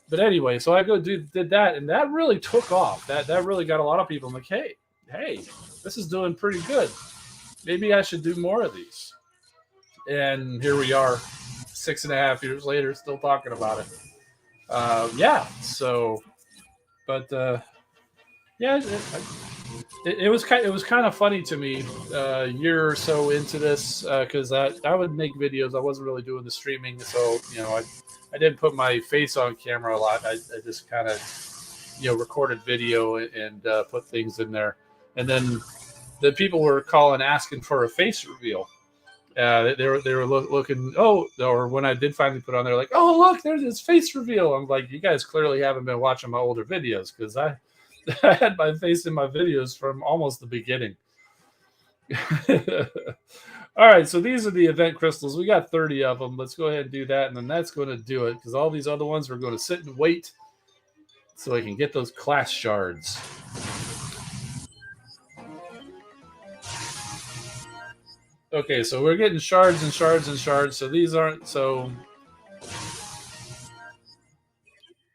but anyway, so I did that, and that really took off. That really got a lot of people. I'm like, hey, this is doing pretty good. Maybe I should do more of these. And here we are, 6.5 years later, still talking about it. Yeah. So, but yeah, it was kind of funny to me a year or so into this because I would make videos. I wasn't really doing the streaming, so I didn't put my face on camera a lot. I just kind of recorded video and put things in there, and then the people were calling asking for a face reveal. They were looking. Oh, or when I did finally put on there, like, oh look, there's this face reveal. I'm like, you guys clearly haven't been watching my older videos because I had my face in my videos from almost the beginning. All right, so these are the event crystals. We got 30 of them. Let's go ahead and do that, and then that's going to do it because all these other ones we're going to sit and wait so I can get those class shards. Okay, so we're getting shards and shards and shards. So these aren't so.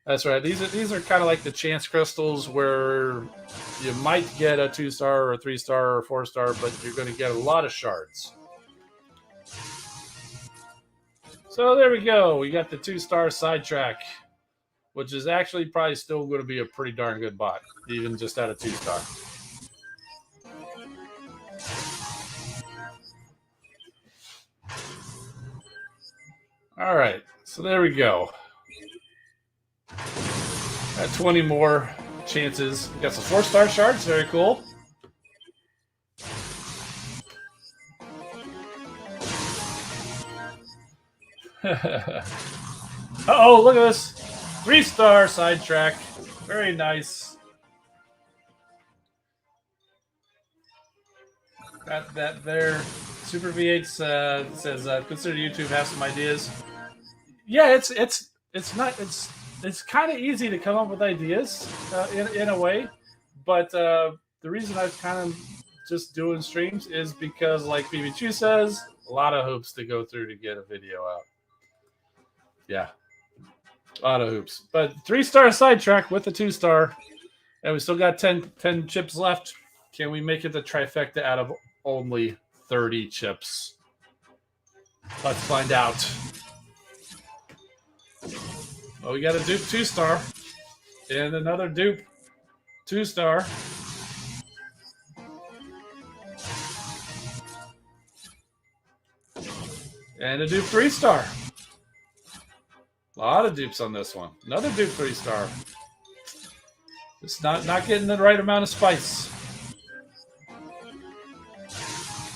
That's right. These are kind of like the chance crystals where you might get a 2-star or a 3-star or a 4-star, but you're going to get a lot of shards. So there we go. We got the 2-star sidetrack, which is actually probably still going to be a pretty darn good bot, even just at a 2-star. All right. So there we go. Got 20 more chances. We got some 4-star shards. Very cool. Uh-oh, look at this. 3-star sidetrack. Very nice. Got that there. Super V8 says, consider YouTube have some ideas. Yeah, it's kind of easy to come up with ideas in a way, but the reason I've kind of just doing streams is because, like BB2 says, a lot of hoops to go through to get a video out. Yeah, a lot of hoops. But 3-star sidetrack with a 2-star, and we still got 10 chips left. Can we make it the trifecta out of only 30 chips? Let's find out. Well, we got a dupe 2-star and another dupe 2-star. And a dupe 3-star. A lot of dupes on this one. Another dupe 3-star. Just not getting the right amount of spice.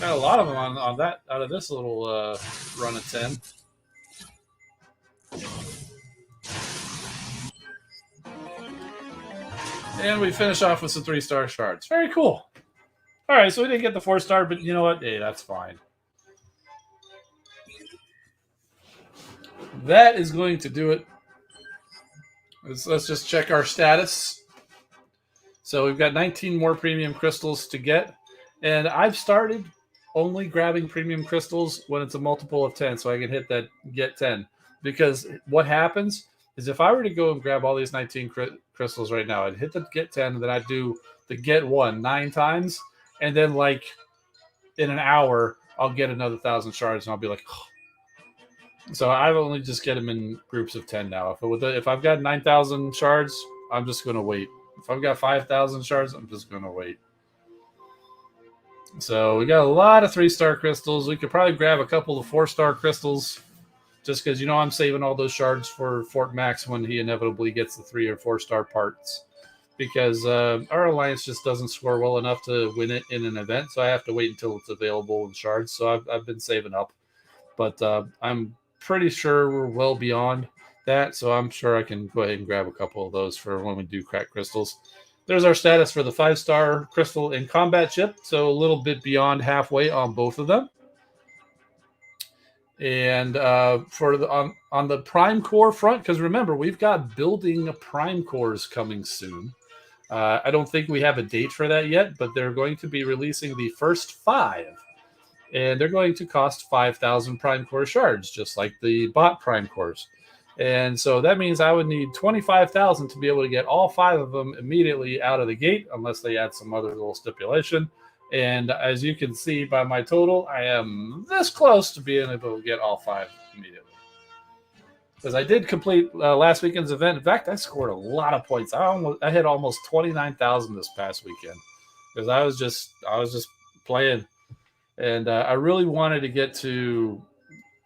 Got a lot of them on that out of this little run of 10. And we finish off with some 3-star shards. Very cool. All right, so we didn't get the 4-star, but you know what? Hey, that's fine. That is going to do it. Let's just check our status. So we've got 19 more premium crystals to get. And I've started only grabbing premium crystals when it's a multiple of 10, so I can hit that get 10. Because what happens is if I were to go and grab all these 19 crystals right now, I'd hit the get 10, and then I'd do the get 1 9 times. And then, like, in an hour, I'll get another 1,000 shards, and I'll be like, oh. So I've only just get them in groups of 10 now. If I've got 9,000 shards, I'm just going to wait. If I've got 5,000 shards, I'm just going to wait. So we got a lot of 3-star crystals. We could probably grab a couple of 4-star crystals just because, you know, I'm saving all those shards for Fort Max when he inevitably gets the 3 or 4-star parts. Because our alliance just doesn't score well enough to win it in an event, so I have to wait until it's available in shards. So I've been saving up. But I'm pretty sure we're well beyond that, so I'm sure I can go ahead and grab a couple of those for when we do crack crystals. There's our status for the 5-star crystal and combat chip, so a little bit beyond halfway on both of them. And for the on the prime core front, because remember, we've got building prime cores coming soon. I don't think we have a date for that yet, but they're going to be releasing the first 5. And they're going to cost 5,000 prime core shards, just like the bot prime cores. And so that means I would need 25,000 to be able to get all 5 of them immediately out of the gate, unless they add some other little stipulation. And as you can see by my total, I am this close to being able to get all 5 immediately. Because I did complete last weekend's event. In fact, I scored a lot of points. I hit almost 29,000 this past weekend because I was just playing, and I really wanted to get to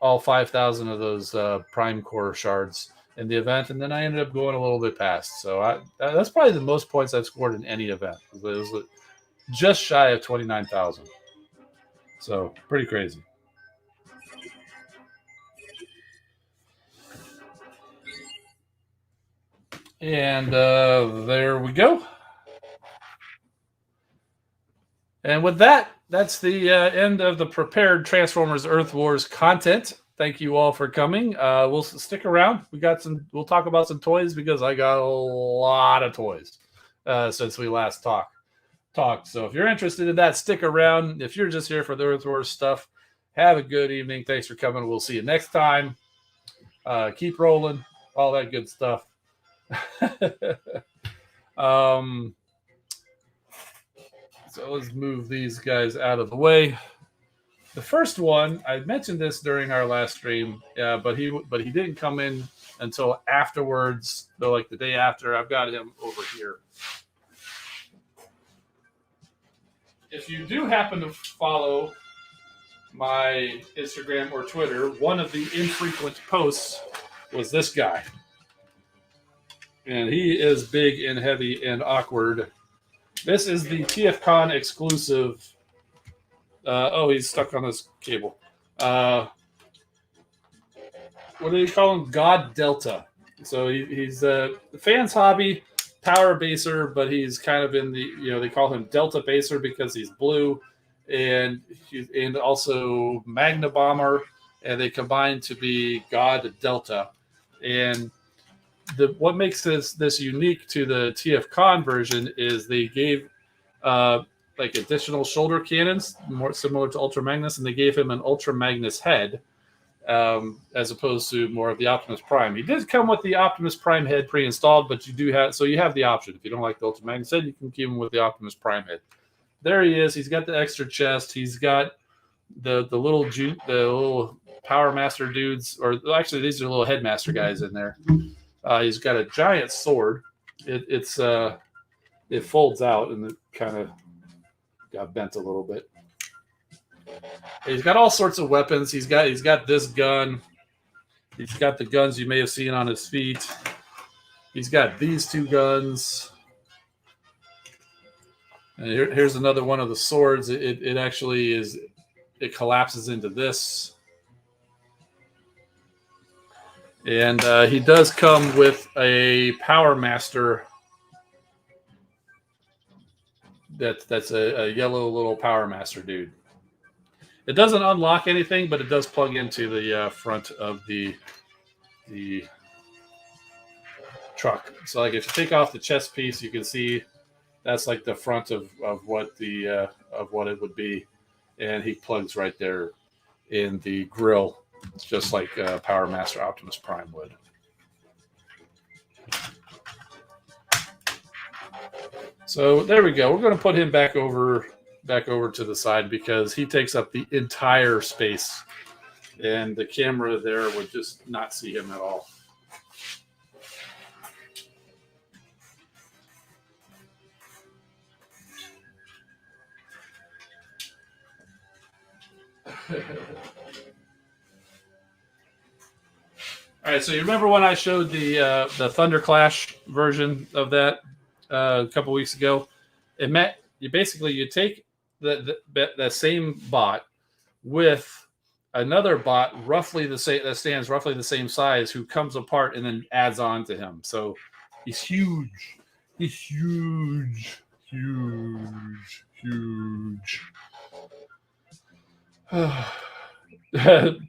all 5,000 of those prime core shards in the event, and then I ended up going a little bit past. So that's probably the most points I've scored in any event. It was just shy of 29,000. So pretty crazy. And there we go. And with that, that's the end of the prepared Transformers Earth Wars content. Thank you all for coming. We'll stick around. We'll talk about some toys because I got a lot of toys since we last talked. So if you're interested in that, stick around. If you're just here for the Earth Wars stuff, have a good evening. Thanks for coming. We'll see you next time. Keep rolling. All that good stuff. So let's move these guys out of the way. The first one, I mentioned this during our last stream, but he didn't come in until afterwards. So like the day after, I've got him over here. If you do happen to follow my Instagram or Twitter, one of the infrequent posts was this guy. And he is big and heavy and awkward. This is the TFCon exclusive. He's stuck on this cable. What do you call him? God Delta. So he's a fan's hobby power baser, but he's kind of in the, they call him Delta baser because he's blue, and also Magna Bomber, and they combine to be God Delta. And what makes this unique to the TFCon version is they gave like additional shoulder cannons, more similar to Ultra Magnus, and they gave him an Ultra Magnus head as opposed to more of the Optimus Prime. He did come with the Optimus Prime head pre-installed, but you have the option. If you don't like the Ultra Magnus head, you can keep him with the Optimus Prime head. There he is. He's got the extra chest. He's got the little Power Master dudes, or actually these are little Headmaster guys in there. He's got a giant sword. It folds out, and it kind of got bent a little bit. He's got all sorts of weapons. He's got this gun. He's got the guns you may have seen on his feet. He's got these two guns. And here's another one of the swords. It actually is. It collapses into this. And he does come with a Power Master. That's a yellow little Power Master dude. It doesn't unlock anything, but it does plug into the front of the truck. So like if you take off the chest piece, you can see that's like the front of what it would be, and he plugs right there in the grill, just like Power Master Optimus Prime would. So there we go. We're going to put him back over to the side because he takes up the entire space, and the camera there would just not see him at all. All right, so you remember when I showed the Thunder Clash version of that a couple weeks ago? It meant you take the same bot with another bot roughly the same that stands roughly the same size, who comes apart and then adds on to him. So he's huge. He's huge.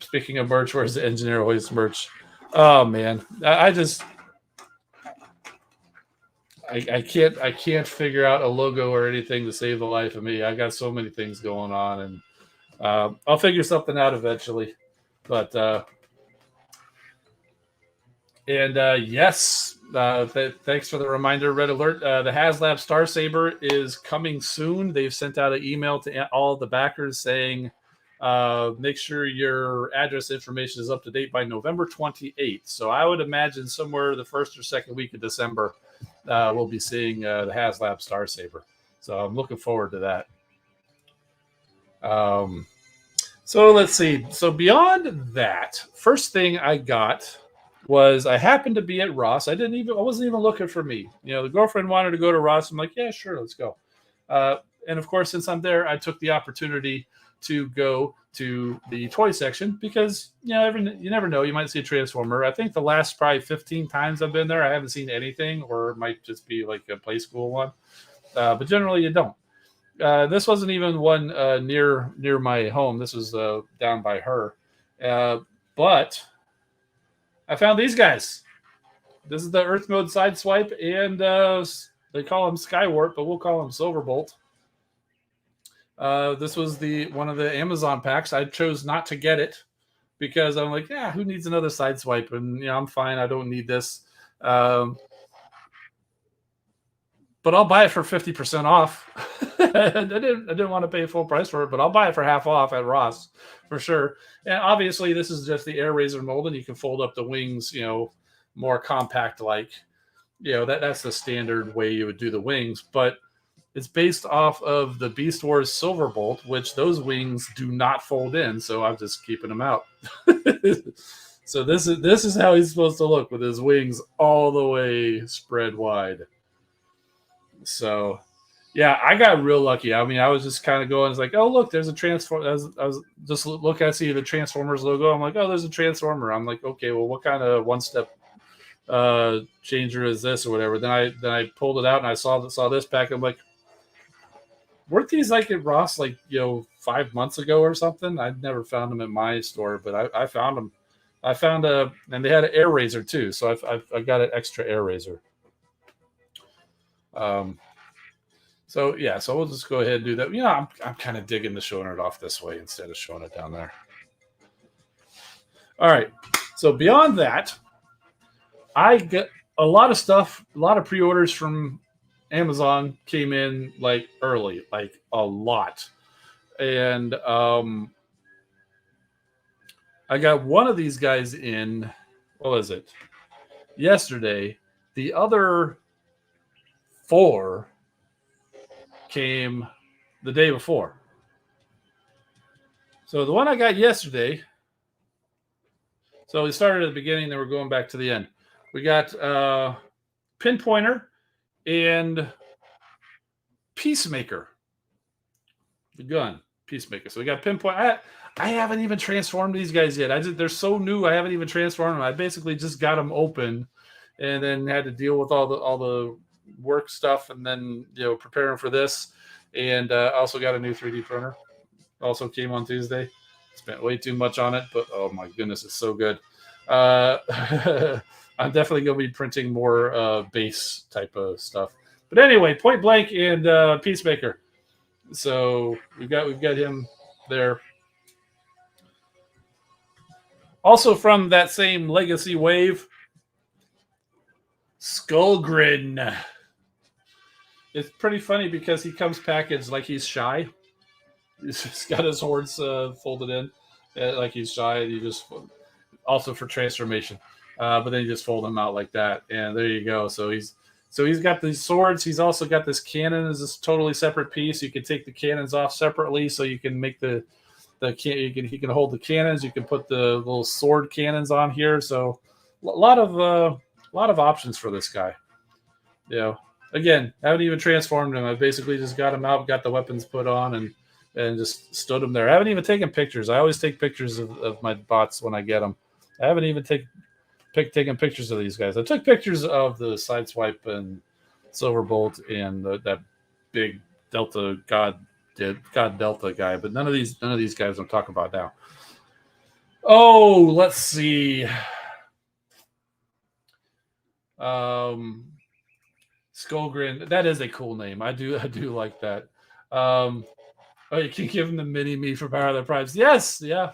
Speaking of merch, where's the Engineer Hoist merch? Oh man, I can't figure out a logo or anything to save the life of me. I got so many things going on, and I'll figure something out eventually. But yes, thanks for the reminder, Red Alert. The HasLab Star Saber is coming soon. They've sent out an email to all the backers saying, make sure your address information is up to date by November 28th. So I would imagine somewhere the first or second week of December, we'll be seeing the HasLab Star Saber. So I'm looking forward to that. So let's see. So beyond that, first thing I got was I happened to be at Ross. I wasn't even looking for me. The girlfriend wanted to go to Ross. I'm like, yeah, sure, let's go. And of course, since I'm there, I took the opportunity to go to the toy section because you never know, you might see a Transformer. I think the last probably 15 times I've been there, I haven't seen anything, or it might just be like a play school one. But generally, you don't. This wasn't even one near my home. This was down by her. But I found these guys. This is the Earth Mode Sideswipe, and they call them Skywarp, but we'll call them Silverbolt. This was one of the Amazon packs. I chose not to get it because I'm like, yeah, who needs another Sideswipe? And I'm fine. I don't need this. But I'll buy it for 50% off. I didn't want to pay full price for it, but I'll buy it for half off at Ross for sure. And obviously, this is just the Air Razor mold, and you can fold up the wings, more compact like. That's the standard way you would do the wings, but it's based off of the Beast Wars Silverbolt, which those wings do not fold in, so I'm just keeping them out. So this is how he's supposed to look with his wings all the way spread wide. So, yeah, I got real lucky. I mean, I was just kind of going, it's like, oh, look, there's a Transformer. I was just looking at see the Transformers logo. I'm like, oh, there's a Transformer. I'm like, okay, well, what kind of one-step changer is this or whatever? Then I pulled it out and I saw this pack. I'm like, weren't these like at Ross 5 months ago or something? I'd never found them at my store, but I found them. I found and they had an Air Razor too, so I got an extra Air Razor. So yeah, so we'll just go ahead and do that. I'm kind of digging the showing it off this way instead of showing it down there. All right. So beyond that, I get a lot of stuff, a lot of pre-orders from Amazon came in early, a lot. And I got one of these guys in, what was it? Yesterday. The other 4 came the day before. So the one I got yesterday. So we started at the beginning, then we're going back to the end. We got Pinpointer and Peacemaker. The gun, Peacemaker. So we got Pinpoint. I haven't even transformed these guys yet. They're so new. I haven't even transformed them. I basically just got them open, and then had to deal with all the work stuff, and then prepare them for this. And also got a new 3D printer. Also came on Tuesday. Spent way too much on it, but oh my goodness, it's so good. I'm definitely going to be printing more base type of stuff. But anyway, Point Blank and Peacemaker. So we've got him there. Also from that same legacy wave, Skullgrin. It's pretty funny because he comes packaged like he's shy. He's got his horns folded in like he's shy. And you just also for transformation, but then you just fold them out like that, and there you go. So he's got these swords. He's also got this cannon as this totally separate piece. You can take the cannons off separately, so you can make he can hold the cannons. You can put the little sword cannons on here. So a lot of options for this guy. Again, I haven't even transformed him. I basically just got him out, got the weapons put on, and just stood him there. I haven't even taken pictures. I always take pictures of my bots when I get them. I haven't even taken pictures of these guys. I took pictures of the Sideswipe and Silverbolt and that big Delta God Delta guy, but none of these guys I'm talking about now. Oh, let's see. Skullgrin. That is a cool name. I do like that. You can give him the mini me for Power of the Primes. Yes, yeah.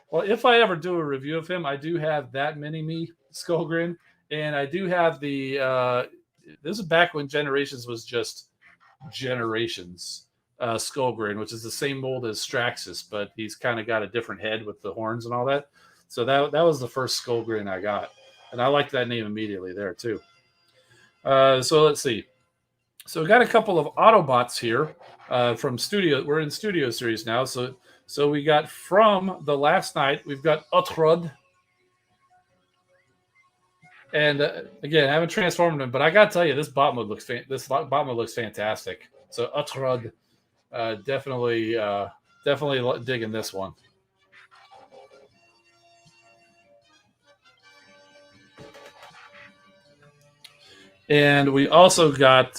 Well, if I ever do a review of him, I do have that mini me Skullgrin, and I do have the. This is back when Generations was just Generations Skullgrin, which is the same mold as Straxus, but he's kind of got a different head with the horns and all that. So that was the first Skullgrin I got, and I liked that name immediately there too. So let's see. So we got a couple of Autobots here from Studio. We're in Studio Series now. So we got from the last night, we've got Utrud. And again, I haven't transformed him, but I got to tell you, this bot mode looks fantastic. So Utrud, definitely digging this one. And we also got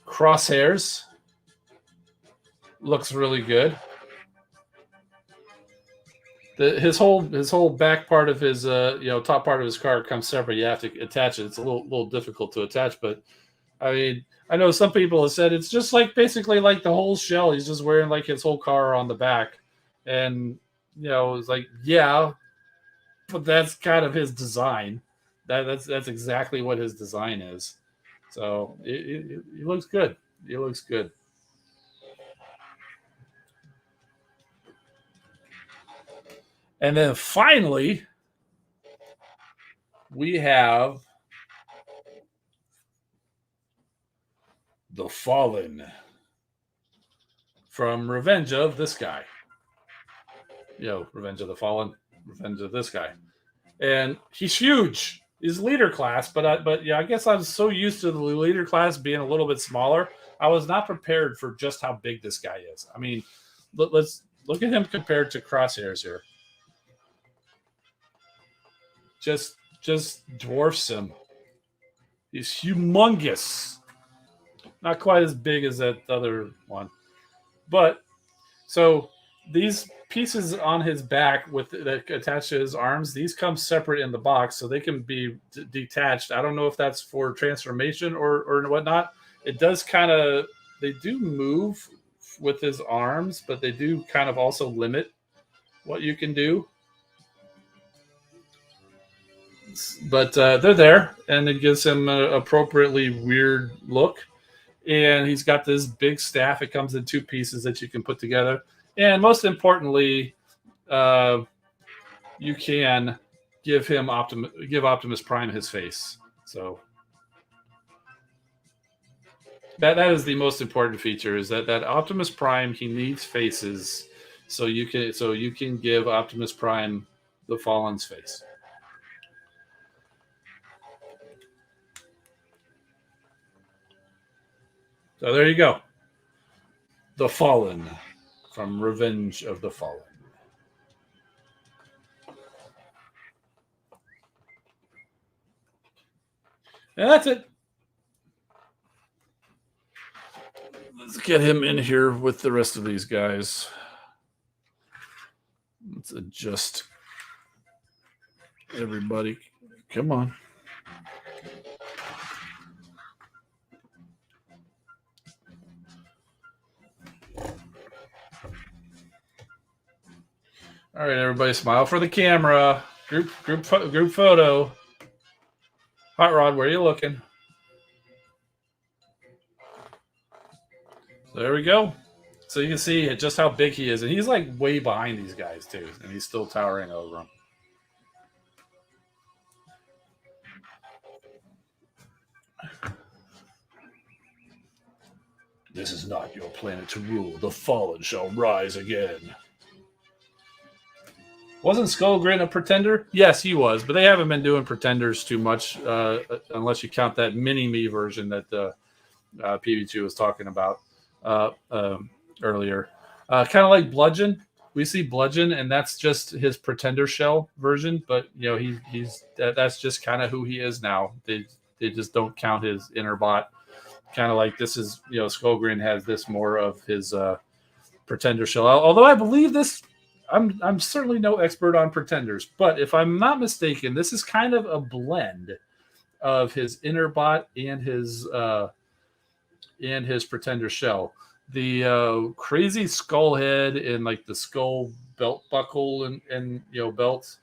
Crosshairs. Looks really good. His whole back part of his top part of his car comes separate. You have to attach it. It's a little difficult to attach, but I mean, I know some people have said it's just like basically like the whole shell. He's just wearing like his whole car on the back, and it's like, yeah, but that's kind of his design. That's exactly what his design is. So he looks good. He looks good. And then finally, we have the Fallen from Revenge of this guy. Revenge of the Fallen, Revenge of this guy. And he's huge. He's leader class, but I guess I was so used to the leader class being a little bit smaller. I was not prepared for just how big this guy is. I mean, let's look at him compared to Crosshairs here. Just dwarfs him. He's humongous. Not quite as big as that other one. But so these pieces on his back that attach to his arms, these come separate in the box, so they can be detached. I don't know if that's for transformation or whatnot. It does they do move with his arms, but they do kind of also limit what you can do. But they're there, and it gives him an appropriately weird look. And he's got this big staff. It comes in two pieces that you can put together. And most importantly, you can give Optimus Prime his face. So That is the most important feature. Is that Optimus Prime, he needs faces, so you can give Optimus Prime the Fallen's face. So there you go. The Fallen from Revenge of the Fallen. And that's it. Let's get him in here with the rest of these guys. Let's adjust everybody. Come on. All right, everybody, smile for the camera. Group photo. Hot Rod, where are you looking? So there we go. So you can see just how big he is, and he's like way behind these guys too, and he's still towering over them. This is not your planet to rule. The Fallen shall rise again. Wasn't Skullgrin a pretender? Yes, he was, but they haven't been doing pretenders too much, unless you count that mini-me version that PB2 was talking about earlier. Kind of like Bludgeon. We see Bludgeon, and that's just his pretender shell version, but that's just kind of who he is now. They just don't count his inner bot. Kind of like this is, Skullgrin has this more of his pretender shell. Although I believe this. I'm certainly no expert on pretenders, but if I'm not mistaken, this is kind of a blend of his inner bot and his pretender shell. The crazy skull head and like the skull belt buckle and belt,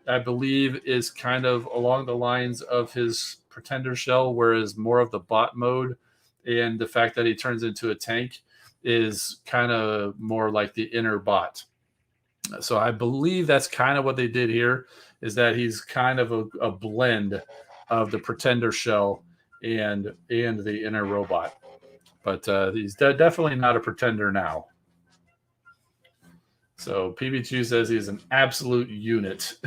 I believe, is kind of along the lines of his pretender shell, whereas more of the bot mode and the fact that he turns into a tank is kind of more like the inner bot. So I believe that's kind of what they did here, is that he's kind of a blend of the pretender shell and the inner robot. But he's definitely not a pretender now. So PB2 says he's an absolute unit.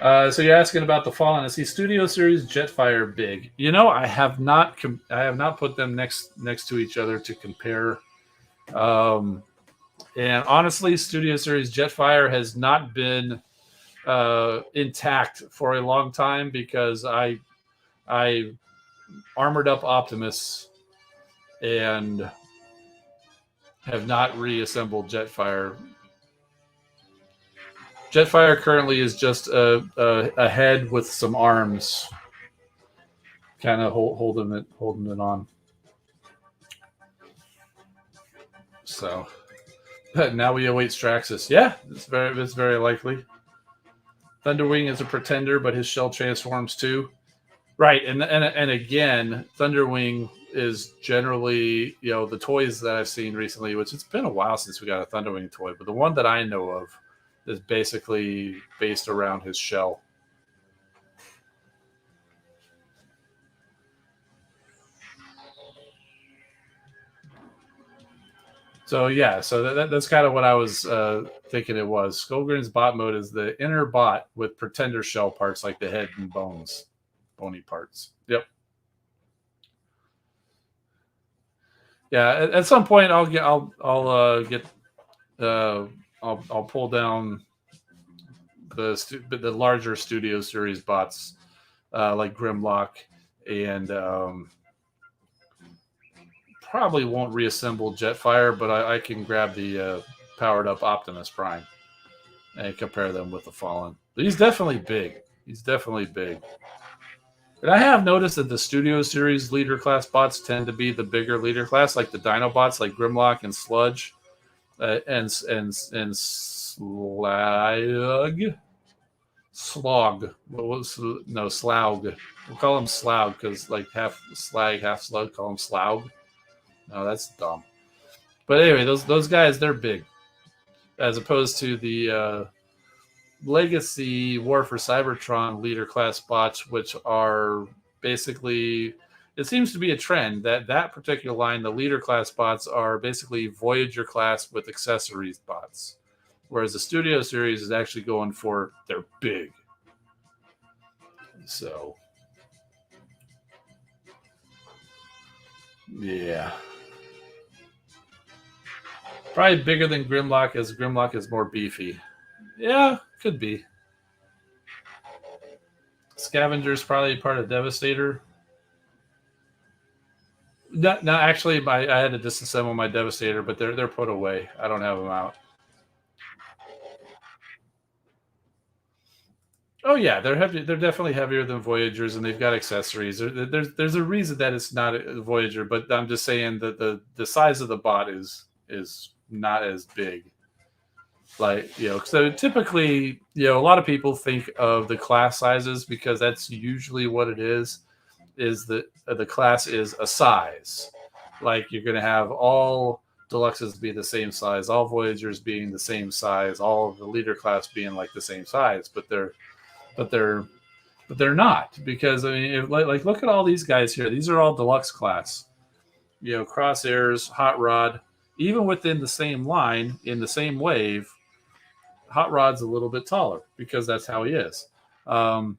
So you're asking about the Fallen. Is he Studio Series Jetfire big? I have not put them next to each other to compare. And honestly, Studio Series Jetfire has not been intact for a long time because I armored up Optimus and have not reassembled Jetfire. Jetfire currently is just a head with some arms, kind of holding it on. So now we await Straxus. Yeah, it's very likely. Thunderwing is a pretender, but his shell transforms too. Right, and again, Thunderwing is generally the toys that I've seen recently, which it's been a while since we got a Thunderwing toy, but the one that I know of is basically based around his shell. So yeah, so that's kind of what I was thinking it was. Skullgrin's bot mode is the inner bot with pretender shell parts like the head and bony parts. Yep. Yeah, at some point I'll pull down the larger Studio Series bots like Grimlock and probably won't reassemble Jetfire, but I can grab the powered up Optimus Prime and compare them with the Fallen. But he's definitely big. And I have noticed that the Studio Series leader class bots tend to be the bigger leader class, like the Dinobots, like Grimlock and Sludge, and Slog. Slaug. We'll call him Slaug because like half slag, half slug. Call him Slaug. No, that's dumb. But anyway, those guys, they're big, as opposed to the Legacy War for Cybertron leader class bots, which are basically, it seems to be a trend that that particular line, the leader class bots, are basically Voyager class with accessories bots, whereas the Studio series is actually going for they're big. So, yeah. Probably bigger than Grimlock, as Grimlock is more beefy. Yeah, could be. Scavenger's probably part of Devastator. No, actually, I had to disassemble my Devastator, but they're put away. I don't have them out. Oh yeah, they're heavy. They're definitely heavier than Voyagers, and they've got accessories. There's a reason that it's not a Voyager, but I'm just saying that the size of the bot is not as big. Like, so typically, a lot of people think of the class sizes because that's usually what it is. Is that the class is a size? Like, you're going to have all deluxes be the same size, all Voyagers being the same size, all of the leader class being like the same size, but they're not, because I mean, like look at all these guys here. These are all deluxe class. Crosshairs, Hot Rod, even within the same line in the same wave, Hot Rod's a little bit taller because that's how he is. And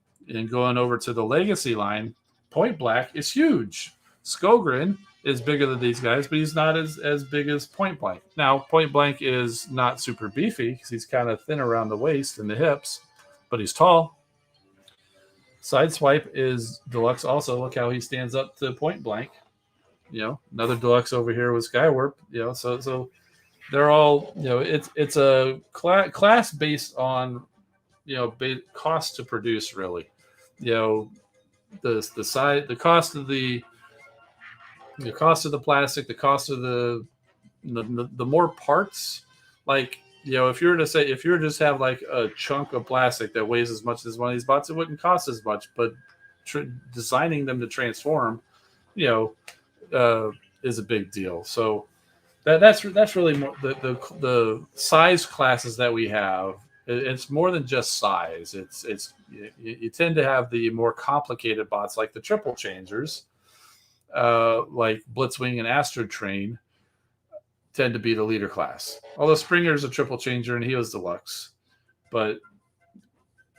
going over to the Legacy line, Point Black is huge. Skogren is bigger than these guys, but he's not as big as Point Blank. Now, Point Blank is not super beefy because he's kind of thin around the waist and the hips, but he's tall. Sideswipe is deluxe also. Look how he stands up to Point Blank. Another deluxe over here with Skywarp. So they're all, it's a class based on, cost to produce, really. The size, the cost of the plastic, the cost of the more parts. Like, if you were to just have like a chunk of plastic that weighs as much as one of these bots, it wouldn't cost as much. But designing them to transform, is a big deal. So that's really more the size classes that we have. It's more than just size. It's you tend to have the more complicated bots like the triple changers, like Blitzwing and Astro Train, tend to be the leader class. Although Springer's a triple changer and he was deluxe, but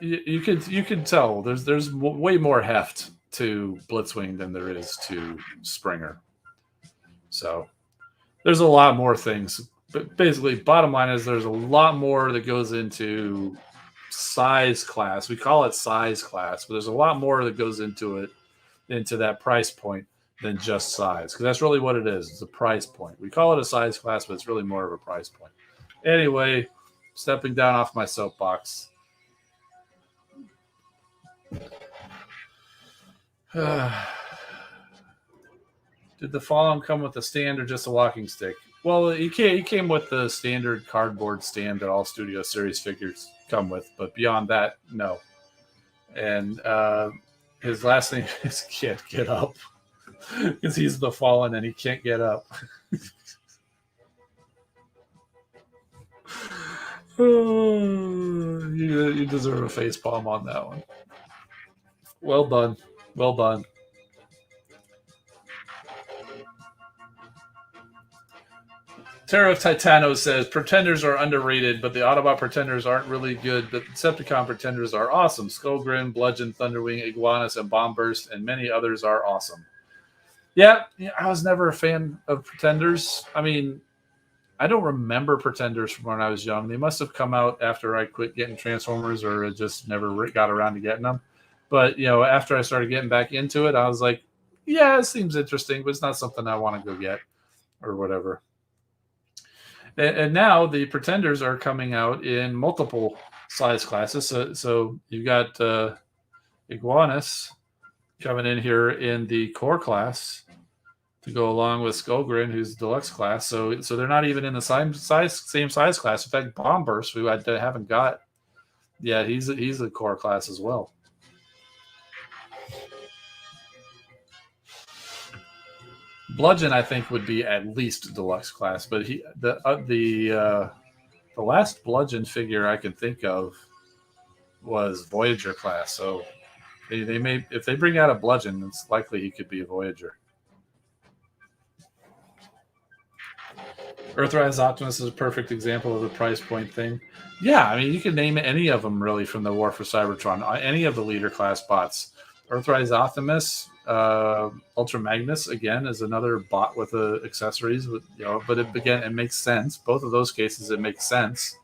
you could tell there's way more heft to Blitzwing than there is to Springer. So there's a lot more things. But basically, bottom line is there's a lot more that goes into size class. We call it size class, but there's a lot more that goes into it, into that price point, than just size. Because that's really what it is. It's a price point. We call it a size class, but it's really more of a price point. Anyway, stepping down off my soapbox. Did the Fallen come with a stand or just a walking stick? Well, he came with the standard cardboard stand that all Studio Series figures come with, but beyond that, no. And his last name is Can't Get Up, because he's the Fallen and he can't get up. You deserve a face palm on that one. Well done. Well done. Terra of Titano says, Pretenders are underrated, but the Autobot Pretenders aren't really good. The Decepticon Pretenders are awesome. Skullgrin, Bludgeon, Thunderwing, Iguanus, and Bombburst, and many others are awesome. Yeah, I was never a fan of Pretenders. I mean, I don't remember Pretenders from when I was young. They must have come out after I quit getting Transformers, or just never got around to getting them. But, after I started getting back into it, I was like, yeah, it seems interesting, but it's not something I want to go get or whatever. And now the Pretenders are coming out in multiple size classes. So you got Iguanus coming in here in the core class to go along with Skullgrin, who's deluxe class. So they're not even in the same size class. In fact, Bombburst, who I haven't got yet, he's a core class as well. Bludgeon, I think, would be at least deluxe class, but the last Bludgeon figure I can think of was Voyager class. So they may, if they bring out a bludgeon, it's likely he could be a Voyager. Earthrise Optimus is a perfect example of the price point thing. Yeah, I mean, you can name any of them really from the War for Cybertron, any of the leader class bots. Earthrise Optimus, Ultra Magnus again is another bot with accessories, with, but it makes sense. Both of those cases, it makes sense.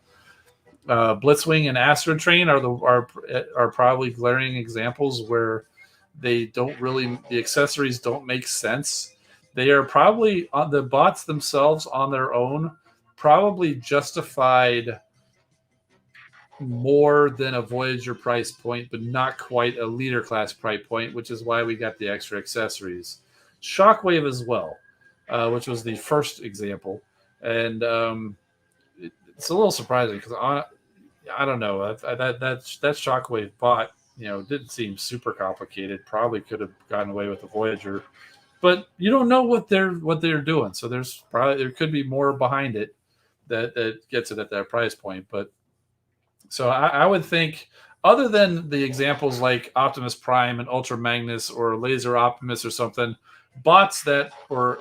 Blitzwing and Astro Train are probably glaring examples where the accessories don't make sense. They are probably on the bots themselves on their own, probably justified more than a Voyager price point, but not quite a leader class price point, which is why we got the extra accessories. Shockwave as well, which was the first example, and it's a little surprising because I don't know that Shockwave bot didn't seem super complicated. Probably could have gotten away with the Voyager, but you don't know what they're doing. So there could be more behind it that gets it at that price point. But so I would think, other than the examples like Optimus Prime and Ultra Magnus or Laser Optimus or something, bots that or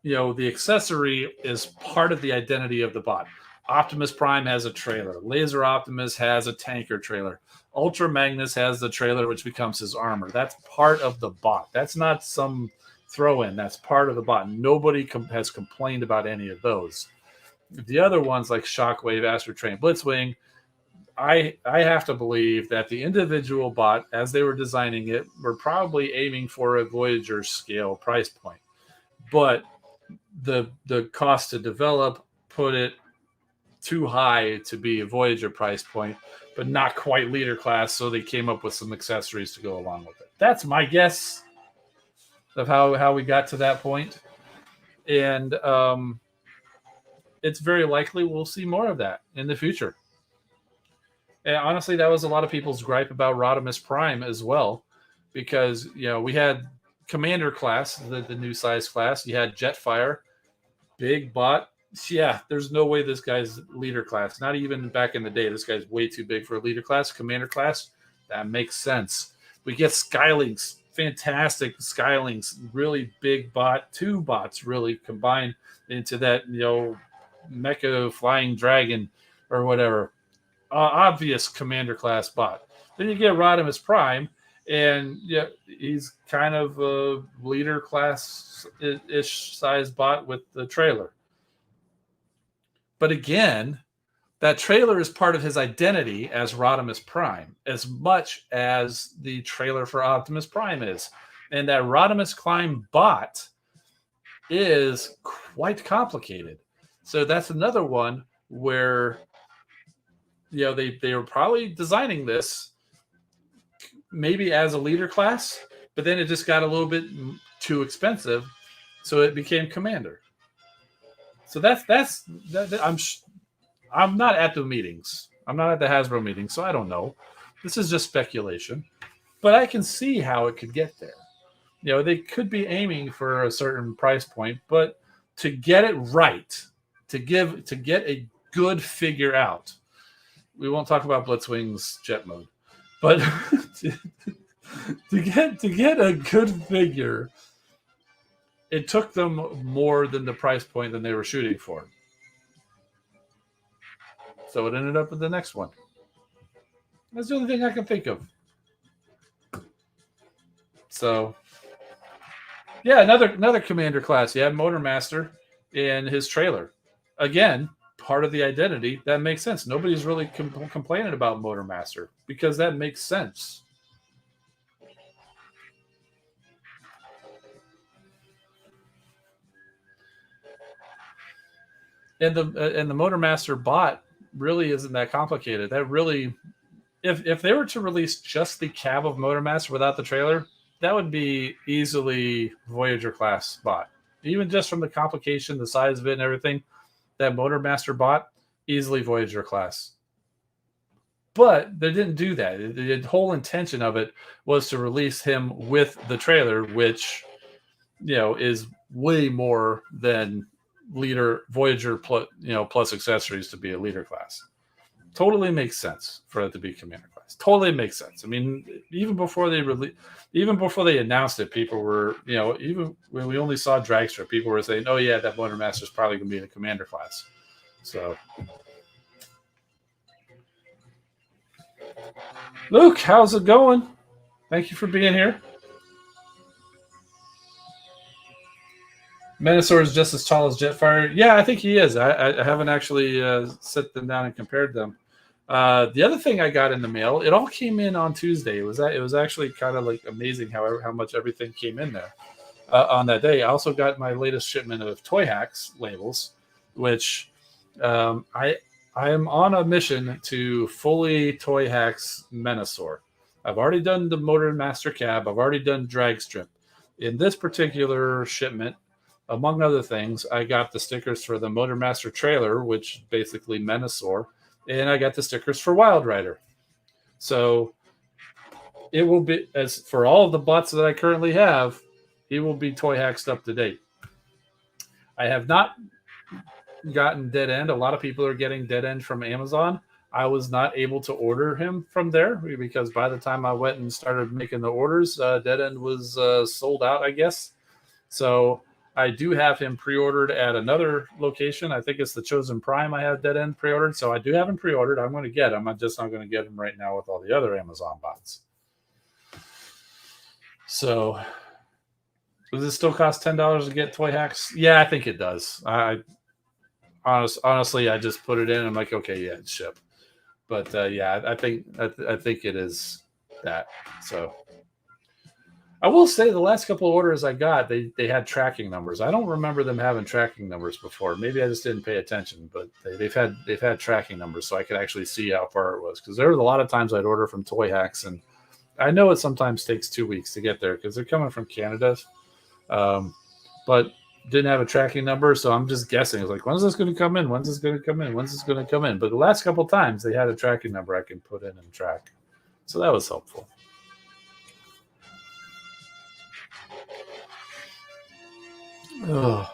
the accessory is part of the identity of the bot. Optimus Prime has a trailer. Laser Optimus has a tanker trailer. Ultra Magnus has the trailer, which becomes his armor. That's part of the bot. That's not some throw-in. That's part of the bot. Nobody has complained about any of those. The other ones like Shockwave, Astro Train, Blitzwing, I have to believe that the individual bot, as they were designing it, were probably aiming for a Voyager scale price point. But the cost to develop put it too high to be a Voyager price point, but not quite leader class, so they came up with some accessories to go along with it. That's my guess of how we got to that point. And it's very likely we'll see more of that in the future. And honestly, that was a lot of people's gripe about Rodimus Prime as well, because we had Commander class, the new size class. You had Jetfire, big bot. Yeah, there's no way this guy's leader class. Not even back in the day. This guy's way too big for a leader class. Commander class, that makes sense. We get Skylings, fantastic Skylings, really big bot. Two bots really combined into that mecha flying dragon or whatever. Obvious Commander class bot. Then you get Rodimus Prime, and he's kind of a leader class ish size bot with the trailer. But again, that trailer is part of his identity as Rodimus Prime, as much as the trailer for Optimus Prime is. And that Rodimus Prime bot is quite complicated. So that's another one where they were probably designing this maybe as a leader class, but then it just got a little bit too expensive, so it became Commander. So I'm not at the meetings. I'm not at the Hasbro meetings, so I don't know. This is just speculation, but I can see how it could get there. They could be aiming for a certain price point, but to get it right, to get a good figure out. We won't talk about Blitzwing's jet mode, but to get a good figure, it took them more than the price point than they were shooting for. So it ended up with the next one. That's the only thing I can think of. So, yeah, another Commander class. You had Motormaster in his trailer. Again, part of the identity. That makes sense. Nobody's really complaining about Motormaster because that makes sense. And the Motormaster bot really isn't that complicated. That really, if they were to release just the cab of Motormaster without the trailer, that would be easily Voyager class bot. Even just from the complication, the size of it, and everything, that Motormaster bot, easily Voyager class. But they didn't do that. The whole intention of it was to release him with the trailer, which is way more than leader Voyager plus accessories to be a leader class. totally makes sense for it to be commander class. Totally makes sense. I mean, even before they announced it, people were, even when we only saw Dragster, people were saying, "Oh yeah, that Motormaster is probably going to be in the commander class." So, Luke, how's it going? Thank you for being here. Menasor is just as tall as Jetfire. Yeah, I think he is. I haven't actually set them down and compared them. The other thing I got in the mail, it all came in on Tuesday. It was actually kind of like amazing how much everything came in there on that day. I also got my latest shipment of Toy Hacks labels, which I am on a mission to fully Toy Hacks Menasor. I've already done the Motor Master Cab. I've already done Drag Strip. In this particular shipment, among other things, I got the stickers for the Motor Master trailer, which basically Menasor, and I got the stickers for Wild Rider. So it will be, as for all of the bots that I currently have, he will be Toy Hacked up to date. I have not gotten Dead End. A lot of people are getting Dead End from Amazon. I was not able to order him from there because by the time I went and started making the orders, Dead End was sold out, I guess. So I do have him pre-ordered at another location. I think it's the Chosen Prime. I have Dead End pre-ordered, so I do have him pre-ordered. I'm going to get him. I'm just not going to get him right now with all the other Amazon bots. So does it still cost $10 to get Toy Hacks? Yeah, I think it does. Honestly, I just put it in. And I'm like, okay, yeah, it's shipped. But yeah, I think it is that. So I will say the last couple of orders I got, they had tracking numbers. I don't remember them having tracking numbers before. Maybe I just didn't pay attention, but they've had tracking numbers, so I could actually see how far it was. Because there was a lot of times I'd order from Toy Hacks, and I know it sometimes takes 2 weeks to get there because they're coming from Canada, but didn't have a tracking number, so I'm just guessing. It's like, when's this going to come in? When's this going to come in? When's this going to come in? But the last couple of times they had a tracking number I can put in and track, so that was helpful. Oh.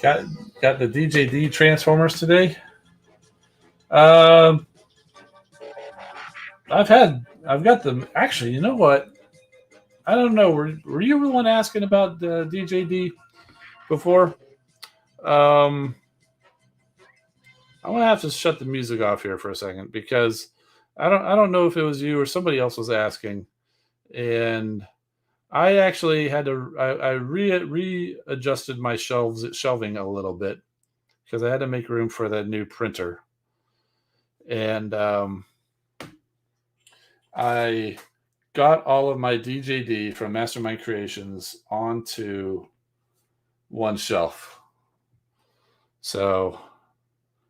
Got the DJD Transformers today. I've got them. Actually, you know what? I don't know. Were you the one asking about the DJD before? I'm gonna have to shut the music off here for a second because I don't know if it was you or somebody else was asking, and I actually had to I readjusted my shelving a little bit because I had to make room for that new printer, and I got all of my DJD from Mastermind Creations onto one shelf. So,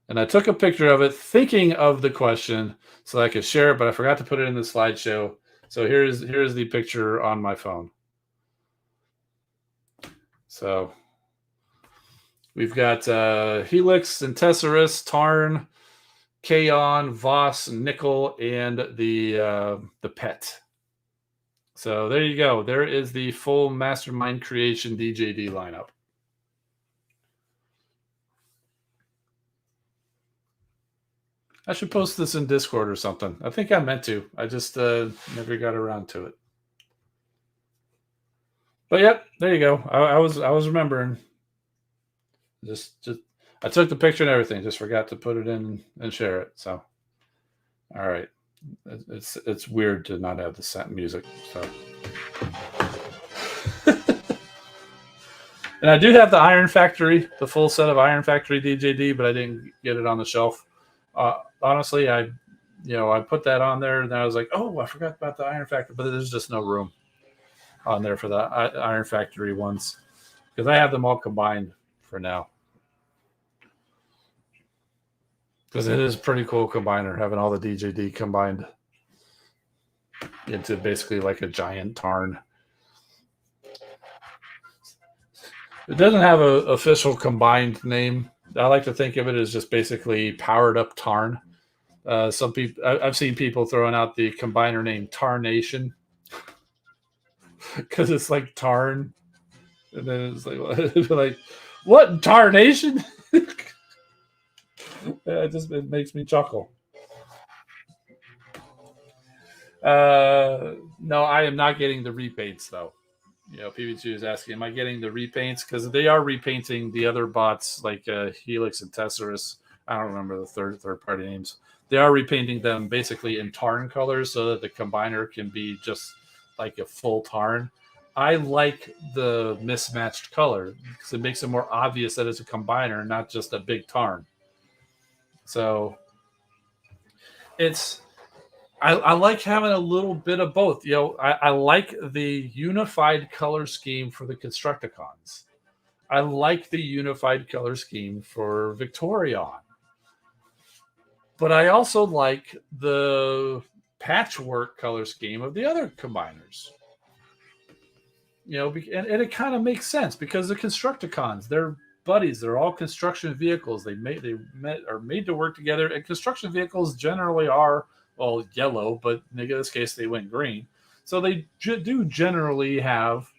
and I took a picture of it thinking of the question so I could share it, but I forgot to put it in the slideshow. So here's the picture on my phone. So we've got Helix, Centessaurus, Tarn, Kaon, Voss, Nickel, and the pet. So there you go. There is the full Mastermind Creation DJD lineup. I should post this in Discord or something. I think I meant to. I just never got around to it. But yep, there you go. I was remembering. Just I took the picture and everything. Just forgot to put it in and share it. So, all right, it's weird to not have the music. So, and I do have the Iron Factory, the full set of Iron Factory DJD, but I didn't get it on the shelf. Honestly, I put that on there, and I was like, oh, I forgot about the Iron Factory, but there's just no room on there for the Iron Factory ones because I have them all combined for now. Because it is pretty cool combiner, having all the DJD combined into basically like a giant Tarn. It doesn't have an official combined name. I like to think of it as just basically powered up Tarn. Some people, I've seen people throwing out the combiner name Tarnation because it's like Tarn And then it's like what in tarnation? It makes me chuckle. No, I am not getting the repaints though. PB2 is asking, am I getting the repaints? Because they are repainting the other bots like Helix and Tesserus. I don't remember the third party names. They are repainting them basically in Tarn colors so that the combiner can be just like a full Tarn. I like the mismatched color because it makes it more obvious that it's a combiner, not just a big Tarn. So I like having a little bit of both. I like the unified color scheme for the Constructicons. I like the unified color scheme for Victorion. But I also like the patchwork color scheme of the other combiners. And it kind of makes sense because the Constructicons, they're buddies. They're all construction vehicles. Are made to work together. And construction vehicles generally are, well, yellow, but in this case they went green. So they do generally have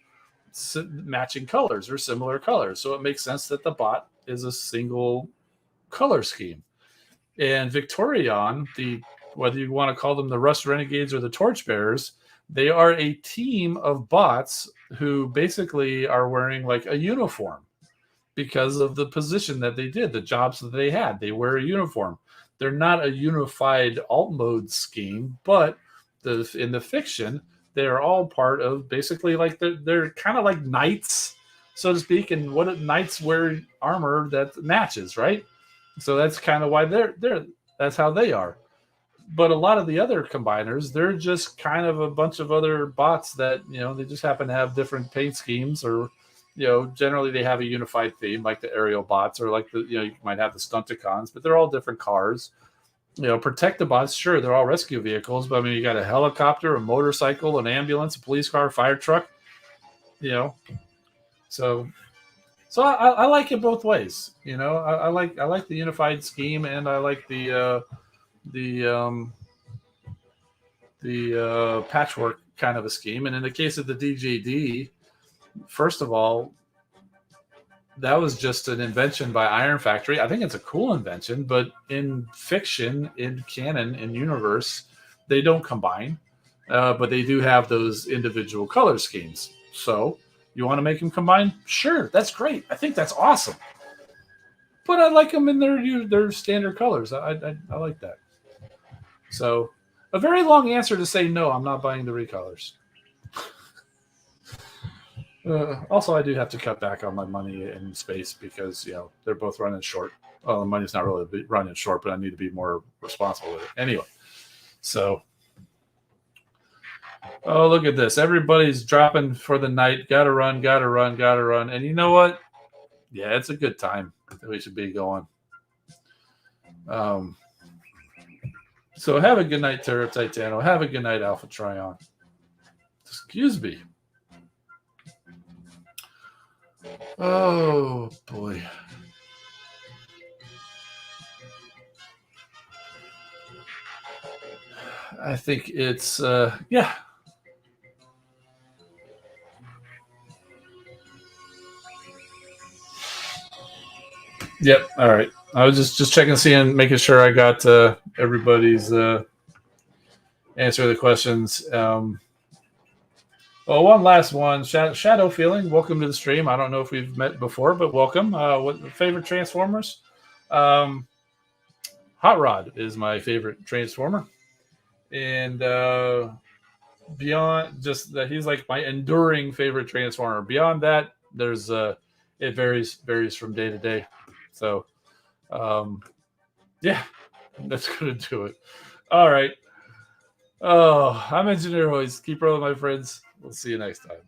matching colors or similar colors. So it makes sense that the bot is a single color scheme. And Victorion, whether you want to call them the Rust Renegades or the Torchbearers, they are a team of bots who basically are wearing like a uniform because of the position that they did, the jobs that they had. They wear a uniform. They're not a unified alt mode scheme, but in the fiction, they're all part of basically like they're kind of like knights, so to speak. And what knights wear armor that matches, right? So that's kind of why that's how they are. But a lot of the other combiners, they're just kind of a bunch of other bots that, they just happen to have different paint schemes or, generally they have a unified theme like the aerial bots or like you might have the Stunticons, but they're all different cars. Protectobots, sure, they're all rescue vehicles, but I mean, you got a helicopter, a motorcycle, an ambulance, a police car, a fire truck, So I like it both ways. I like the unified scheme, and I like the patchwork kind of a scheme. And in the case of the DJD, first of all, that was just an invention by Iron Factory. I think it's a cool invention, but in fiction, in canon, in universe, they don't combine, but they do have those individual color schemes. So you want to make them combine? Sure, that's great. I think that's awesome. But I like them in their standard colors. I like that. So a very long answer to say no, I'm not buying the recolors. Also, I do have to cut back on my money in space because they're both running short. Well, the money's not really running short, but I need to be more responsible with it. Anyway, so look at this. Everybody's dropping for the night. Gotta run. And you know what? Yeah, it's a good time that we should be going. So have a good night, Terra Titano. Have a good night, Alpha Trion. Excuse me. Oh, boy. I think it's, yeah. Yep. All right. I was just checking, seeing, making sure I got everybody's answer to the questions. Well, one last one. Shadow Feeling, welcome to the stream. I don't know if we've met before, but welcome. What favorite Transformers? Hot Rod is my favorite Transformer. And beyond just that, he's like my enduring favorite Transformer. Beyond that, there's it varies from day to day. So, yeah, that's gonna do it. All right. Oh, I'm Engineer Hoist. Keep rolling, my friends. We'll see you next time.